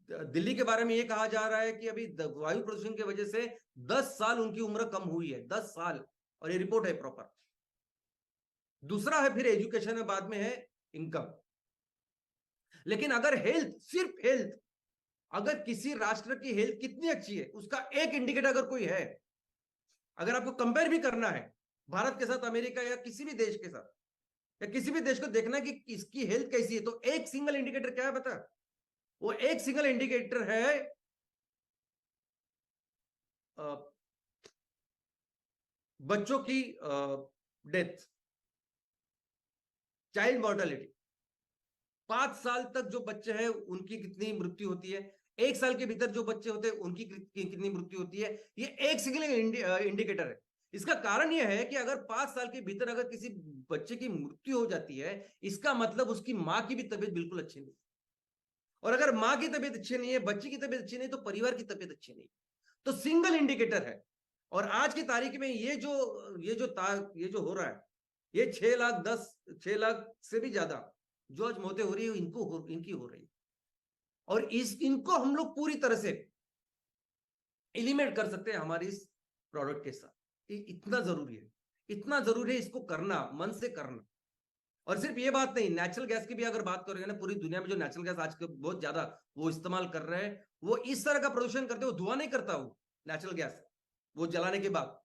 दिल्ली के बारे में ये कहा जा रहा है कि अभी वायु प्रदूषण की वजह से 10 साल उनकी उम्र कम हुई है, 10 साल, और ये रिपोर्ट है प्रॉपर। दूसरा है फिर एजुकेशन है, बाद में है इनकम। लेकिन अगर हेल्थ, सिर्फ हेल्थ, अगर किसी राष्ट्र की हेल्थ कितनी अच्छी है उसका एक इंडिकेटर अगर कोई है, अगर आपको कंपेयर भी करना है भारत के साथ, अमेरिका या किसी भी देश के साथ, या किसी भी देश को देखना है कि इसकी हेल्थ कैसी है, तो एक सिंगल इंडिकेटर क्या है बता, वो एक सिंगल इंडिकेटर है बच्चों की डेथ, चाइल्ड मॉर्टेलिटी। 5 साल तक जो बच्चे हैं उनकी कितनी मृत्यु होती है, 1 साल के भीतर जो बच्चे होते हैं उनकी कितनी मृत्यु होती है, ये एक सिंगल इंडिकेटर है। इसका कारण यह है कि अगर 5 साल के भीतर अगर किसी बच्चे की मृत्यु हो जाती है, इसका मतलब उसकी मां की भी तबीयत बिल्कुल अच्छी नहीं, और अगर मां की तबीयत अच्छी नहीं है, बच्चे की तबीयत अच्छी नहीं, तो परिवार की तबीयत अच्छी नहीं। तो सिंगल इंडिकेटर है। और आज की तारीख में ये जो हो रहा है, ये 6 लाख से भी ज्यादा जो आज मौतें हो रही है इनकी हो रही है। और इनको हम लोग पूरी तरह से एलिमिनेट कर सकते हैं हमारी इस प्रोडक्ट के साथ। इतना जरूरी है, इतना जरूरी है इसको करना, मन से करना। और सिर्फ ये बात नहीं, नेचुरल गैस की भी अगर बात करेंगे ना, पूरी दुनिया में जो नेचुरल गैस आज बहुत ज्यादा वो इस्तेमाल कर रहे हैं, वो इस तरह का प्रदूषण करते, वो धुआं नहीं करता वो नेचुरल गैस, वो जलाने के बाद,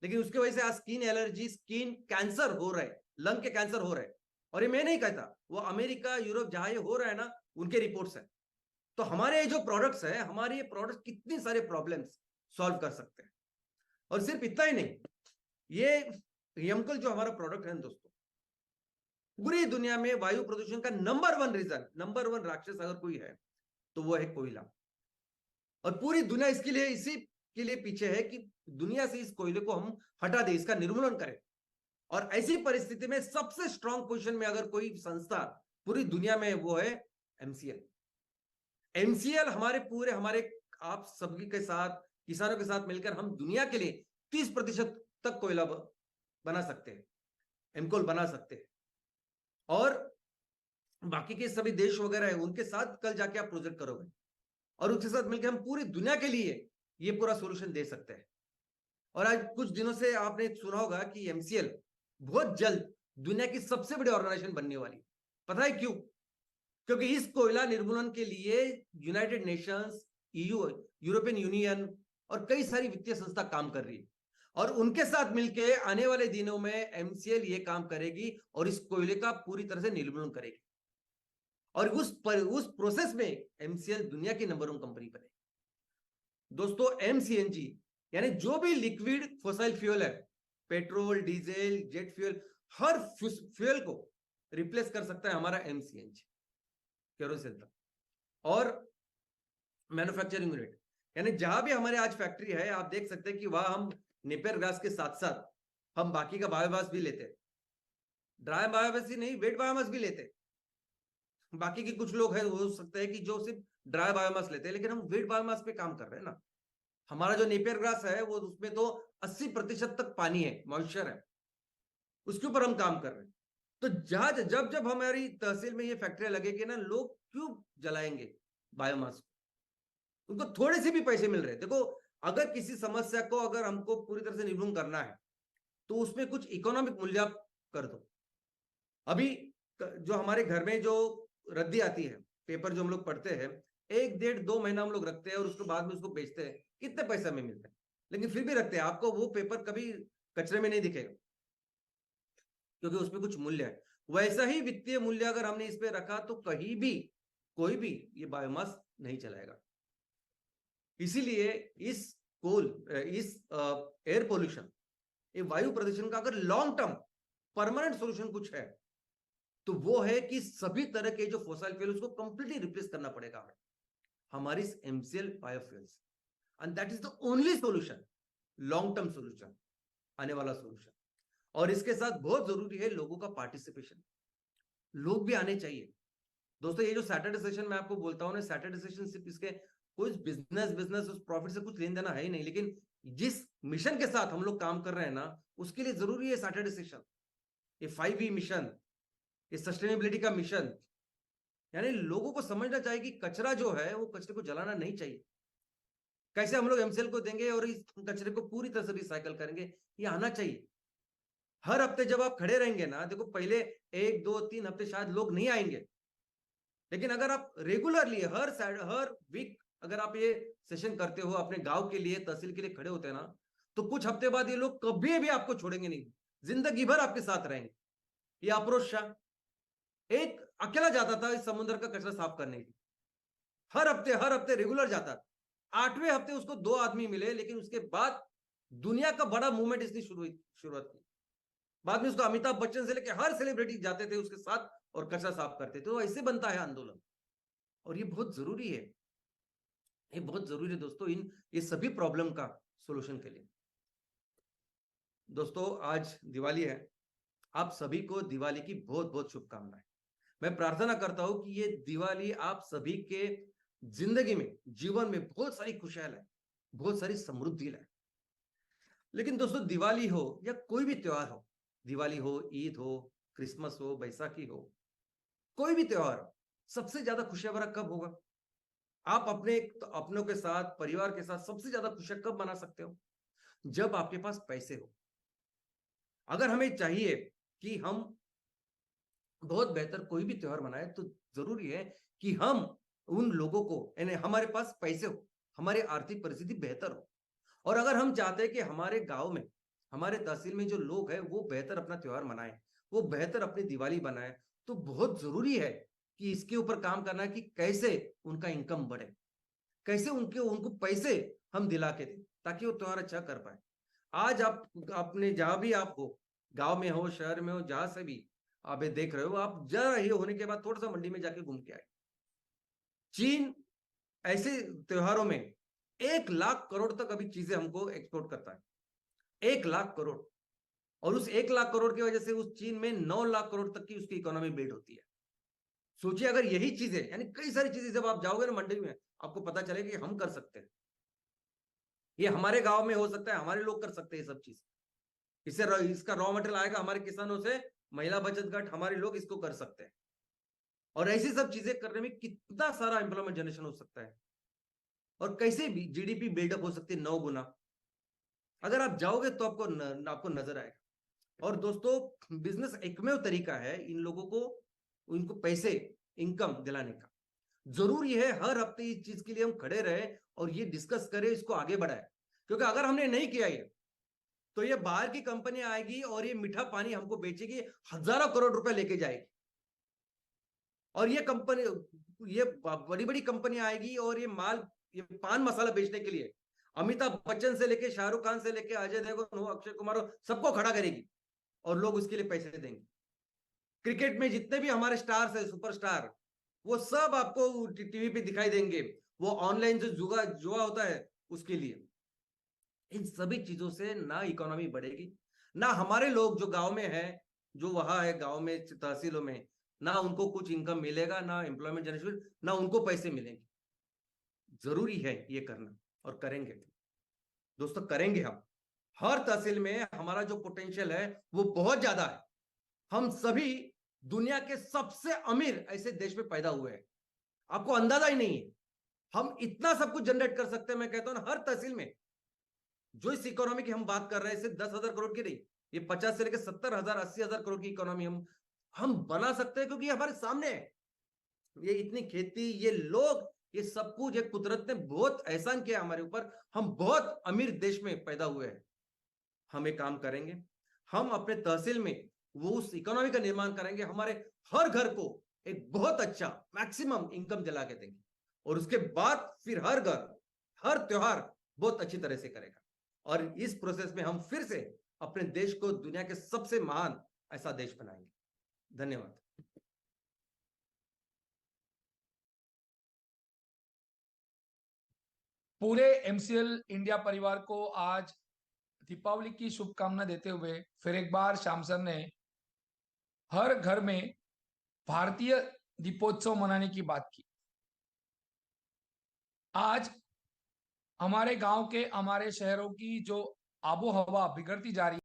लेकिन उसकी वजह से आज स्किन एलर्जी, स्किन कैंसर हो रहे, लंग के कैंसर हो रहे। और ये मैं नहीं कहता, वो अमेरिका, यूरोप जहां ये हो रहा है ना, उनके रिपोर्ट्स है। तो हमारे जो प्रोडक्ट्स है, हमारे ये प्रोडक्ट्स कितनी सारे प्रॉब्लम्स सॉल्व कर सकते हैं। और सिर्फ इतना ही नहीं, ये यमकल जो हमारा प्रोडक्ट है दोस्तों, पूरी दुनिया में वायु प्रदूषण का नंबर 1 रीजन, नंबर 1 राक्षस अगर कोई है तो वो है कोयला। और पूरी दुनिया इसके लिए, इसी के लिए पीछे है कि दुनिया से इस कोयले को हम हटा दें, इसका निर्मूलन करें। और ऐसी परिस्थिति में सबसे स्ट्रांग पोजीशन में अगर कोई संस्था पूरी दुनिया में, वो है एमसीएल। एमसीएल हमारे आप सभी के साथ, किसानों के साथ मिलकर हम दुनिया के लिए 30% तक कोयला बना सकते हैं, एमकोल बना सकते हैं। और बाकी के सभी देश वगैरह है उनके साथ कल जाके आप प्रोजेक्ट करोगे, और उसके साथ मिलकर हम पूरी दुनिया के लिए ये पूरा सोल्यूशन दे सकते हैं। और आज कुछ दिनों से आपने सुना होगा कि एमसीएल बहुत जल्द दुनिया की सबसे बड़ी ऑर्गेनाइजेशन बनने वाली। पता है क्यों? क्योंकि इस कोयला निर्मूलन के लिए United Nations, EU, European union और कई सारी वित्तीय संस्था काम कर रही है। और उनके साथ मिलकर आने वाले दिनों में एमसीएल ये काम करेगी और इस कोयले का पूरी तरह से निर्मूलन करेगी। और उस प्रोसेस में एमसीएल दुनिया की नंबर 1 कंपनी बनेगी। दोस्तों, एमसीएनजी यानी जो भी लिक्विड फोसाइल फ्यूल है, पेट्रोल, डीजल, जेट फ्यूल, हर फ्यूल को रिप्लेस कर सकता है हमारा एमसीएनजी, केरोसिन तक। और मैन्युफैक्चरिंग यूनिट, यानी जहां भी हमारे आज फैक्ट्री है, आप देख सकते हैं कि वहां हम नेपियर गैस के साथ साथ हम बाकी का बायोमास भी लेते हैं। ड्राई बायोमास ही नहीं, वेट बायोमास भी लेते हैं। बाकी के कुछ लोग हैं, हो सकता है कि जो सिर्फ ड्राई बायोमास लेते हैं, लेकिन हम वेट बायोमास पे काम कर रहे हैं ना। हमारा जो नेपियर ग्रास है वो, उसमें तो 80% तक पानी है, मॉइस्चर है, उसके ऊपर हम काम कर रहे हैं। तो जब जब हमारी तहसील में ये फैक्ट्रियां लगेगी ना, लोग क्यों जलाएंगे बायोमास को? उनको थोड़े से भी पैसे मिल रहे हैं। देखो, अगर किसी समस्या को अगर हमको पूरी तरह से निर्मूलन करना है तो उसमें कुछ इकोनॉमिक मूल्य कर दो। अभी जो हमारे घर में जो रद्दी आती है, पेपर जो हम लोग पढ़ते हैं, 1 डेढ़ 2 महीना हम लोग रखते हैं और उसके बाद में उसको बेचते हैं, कितने पैसे हमें मिलते हैं, लेकिन फिर भी रखते हैं। आपको वो पेपर कभी कचरे में नहीं दिखेगा, क्योंकि उसमें कुछ मूल्य है। वैसा ही वित्तीय मूल्य अगर हमने इस पे रखा तो कहीं भी कोई भी ये बायोमास नहीं चलाएगा। इसीलिए इस एयर पोल्यूशन, ये वायु प्रदूषण का अगर लॉन्ग टर्म परमानेंट सोल्यूशन कुछ है तो वो है कि सभी तरह के जो फॉसिल फ्यूल उसको कंप्लीटली रिप्लेस करना पड़ेगा हमें हमारी MCL biofuels and that is the only solution long term solution आने वाला सॉल्यूशन। और इसके साथ बहुत जरूरी है लोगों का पार्टिसिपेशन, लोग भी आने चाहिए। दोस्तों ये जो सैटरडे सेशन मैं आपको बोलता हूँ ना, सैटरडे सेशन सिर्फ इसके कोई बिजनेस बिजनेस उस प्रॉफिट से कुछ लेन देना है ही नहीं, लेकिन जिस मिशन के साथ हम लोग काम कर रहे हैं ना उसके लिए जरूरी है सैटरडे सेशन। ये 5E मिशन, ये सस्टेनेबिलिटी का मिशन, यानी लोगों को समझना चाहिए कि कचरा जो है वो कचरे को जलाना नहीं चाहिए। कैसे हम लोग एमसीएल को देंगे और इस कचरे को पूरी तरह से रिसाइकल करेंगे, ये आना चाहिए। हर हफ्ते जब आप खड़े रहेंगे ना, देखो पहले 1 2 3 हफ्ते शायद लोग नहीं आएंगे, लेकिन अगर आप रेगुलरली हर वीक अगर आप ये सेशन करते हो अपने गांव के लिए तहसील के लिए खड़े होते हैं ना, तो कुछ हफ्ते बाद ये लोग कभी भी आपको छोड़ेंगे नहीं, जिंदगी भर आपके साथ रहेंगे। ये अफरोज शाह एक अकेला जाता था इस समुद्र का कचरा साफ करने के लिए, हर हफ्ते रेगुलर जाता था। 8वें हफ्ते उसको 2 आदमी मिले, लेकिन उसके बाद दुनिया का बड़ा मूवमेंट इसने शुरुआत की। बाद में उसको अमिताभ बच्चन से लेकर हर सेलिब्रिटी जाते थे उसके साथ और कचरा साफ करते थे। तो ऐसे बनता है आंदोलन, और ये बहुत जरूरी है, ये बहुत जरूरी है दोस्तों इन ये सभी प्रॉब्लम का सॉल्यूशन के लिए। दोस्तों आज दिवाली है, आप सभी को दिवाली की बहुत बहुत शुभकामनाएं। मैं प्रार्थना करता हूं कि ये दिवाली आप सभी के जिंदगी में जीवन में बहुत सारी खुशहाल है, बहुत सारी समृद्धि लाए। लेकिन दोस्तों दिवाली हो या कोई भी त्योहार हो, दिवाली हो, ईद हो, क्रिसमस हो, बैसाखी हो, कोई भी त्योहार हो, सबसे ज्यादा खुशियां भरा कब होगा? आप अपनों के साथ परिवार के साथ सबसे ज्यादा खुशियां कब मना सकते हो? जब आपके पास पैसे हो। अगर हमें चाहिए कि हम बहुत बेहतर कोई भी त्योहार मनाए तो जरूरी है कि हम उन लोगों को, यानी हमारे पास पैसे हो, हमारी आर्थिक परिस्थिति बेहतर हो। और अगर हम चाहते हैं कि हमारे गांव में, हमारे तहसील में जो लोग हैं वो बेहतर अपना त्योहार मनाए, वो बेहतर अपनी दिवाली बनाए, तो बहुत जरूरी है कि इसके ऊपर काम करना है कि कैसे उनका इनकम बढ़े, कैसे उनको पैसे हम दिला के दें ताकि वो त्योहार अच्छा कर पाए। आज आप अपने जहां भी आप हो, गांव में हो, शहर में हो, जहां से भी आप ये देख रहे हो, आप जरा ये होने के बाद थोड़ा सा मंडी में जाके घूम के आए। चीन ऐसे त्योहारों में 1 लाख करोड़ तक अभी चीजें हमको एक्सपोर्ट करता है, 1 लाख करोड़। और उस 1 लाख करोड़ की वजह से उस चीन में 9 लाख करोड़ तक की उसकी इकोनॉमी बिल्ड होती है। सोचिए अगर यही चीजें, यानी कई सारी चीजें जब आप जाओगे ना मंडी में, आपको पता चलेगा कि हम कर सकते हैं, ये हमारे गांव में हो सकता है, हमारे लोग कर सकते हैं सब चीज। इसका रॉ मटेरियल आएगा हमारे किसानों से, महिला बचत गट, हमारे लोग इसको कर सकते हैं। और ऐसी सब चीजें करने में कितना सारा एम्प्लॉयमेंट जनरेशन हो सकता है, और कैसे भी जीडीपी बिल्डअप हो सकती है 9 गुना। अगर आप जाओगे तो आपको नजर आएगा। और दोस्तों बिजनेस एकमेव तरीका है इन लोगों को, उनको पैसे, इनकम दिलाने का। जरूरी है हर हफ्ते इस चीज के लिए हम खड़े रहे और ये डिस्कस करें, इसको आगे बढ़ाए। क्योंकि अगर हमने नहीं किया ये, तो ये बाहर की कंपनी आएगी और ये मीठा पानी हमको बेचेगी, हजारों करोड़ रुपए लेके जाएगी। और ये बड़ी बड़ी कंपनी आएगी और ये पान मसाला बेचने के लिए अमिताभ बच्चन से लेके, शाहरुख खान से लेके, अजय देवगन हो, अक्षय कुमार हो, सबको खड़ा करेगी और लोग उसके लिए पैसे देंगे। क्रिकेट में जितने भी हमारे स्टार्स है, सुपरस्टार, वो सब आपको टीवी पे दिखाई देंगे, वो ऑनलाइन जो जुआ होता है उसके लिए। इन सभी चीजों से ना इकोनॉमी बढ़ेगी, ना हमारे लोग जो गांव में है, जो वहां है गांव में तहसीलों में, ना उनको कुछ इनकम मिलेगा, ना एम्प्लॉयमेंट जनरेशन, ना उनको पैसे मिलेंगे। जरूरी है ये करना, और करेंगे दोस्तों, करेंगे हम। हर तहसील में हमारा जो पोटेंशियल है वो बहुत ज्यादा है। हम सभी दुनिया के सबसे अमीर ऐसे देश में पैदा हुए हैं, आपको अंदाजा ही नहीं है। हम इतना सब कुछ जनरेट कर सकते हैं, मैं कहता हूं ना, हर तहसील में। जो इस इकोनॉमी की हम बात कर रहे हैं, सिर्फ 10,000 करोड़ की नहीं, ये 50 से लेकर 70,000 80,000 करोड़ की इकोनॉमी हम बना सकते हैं, क्योंकि ये हमारे सामने है। ये इतनी खेती, ये लोग, ये सब कुछ एक कुदरत ने बहुत एहसान किया हमारे ऊपर। हम बहुत अमीर देश में पैदा हुए हैं। हम एक काम करेंगे, हम अपने तहसील में वो उस इकोनॉमी का निर्माण करेंगे, हमारे हर घर को एक बहुत अच्छा मैक्सिमम इनकम दिला के देंगे, और उसके बाद फिर हर घर, हर त्योहार बहुत अच्छी तरह से करेगा। और इस प्रोसेस में हम फिर से अपने देश को दुनिया के सबसे महान ऐसा देश बनाएंगे। धन्यवाद। पूरे एमसीएल इंडिया परिवार को आज दीपावली की शुभकामना देते हुए फिर एक बार श्याम सर ने हर घर में भारतीय दीपोत्सव मनाने की बात की। आज हमारे गांव के, हमारे शहरों की जो आबो हवा बिगड़ती जा रही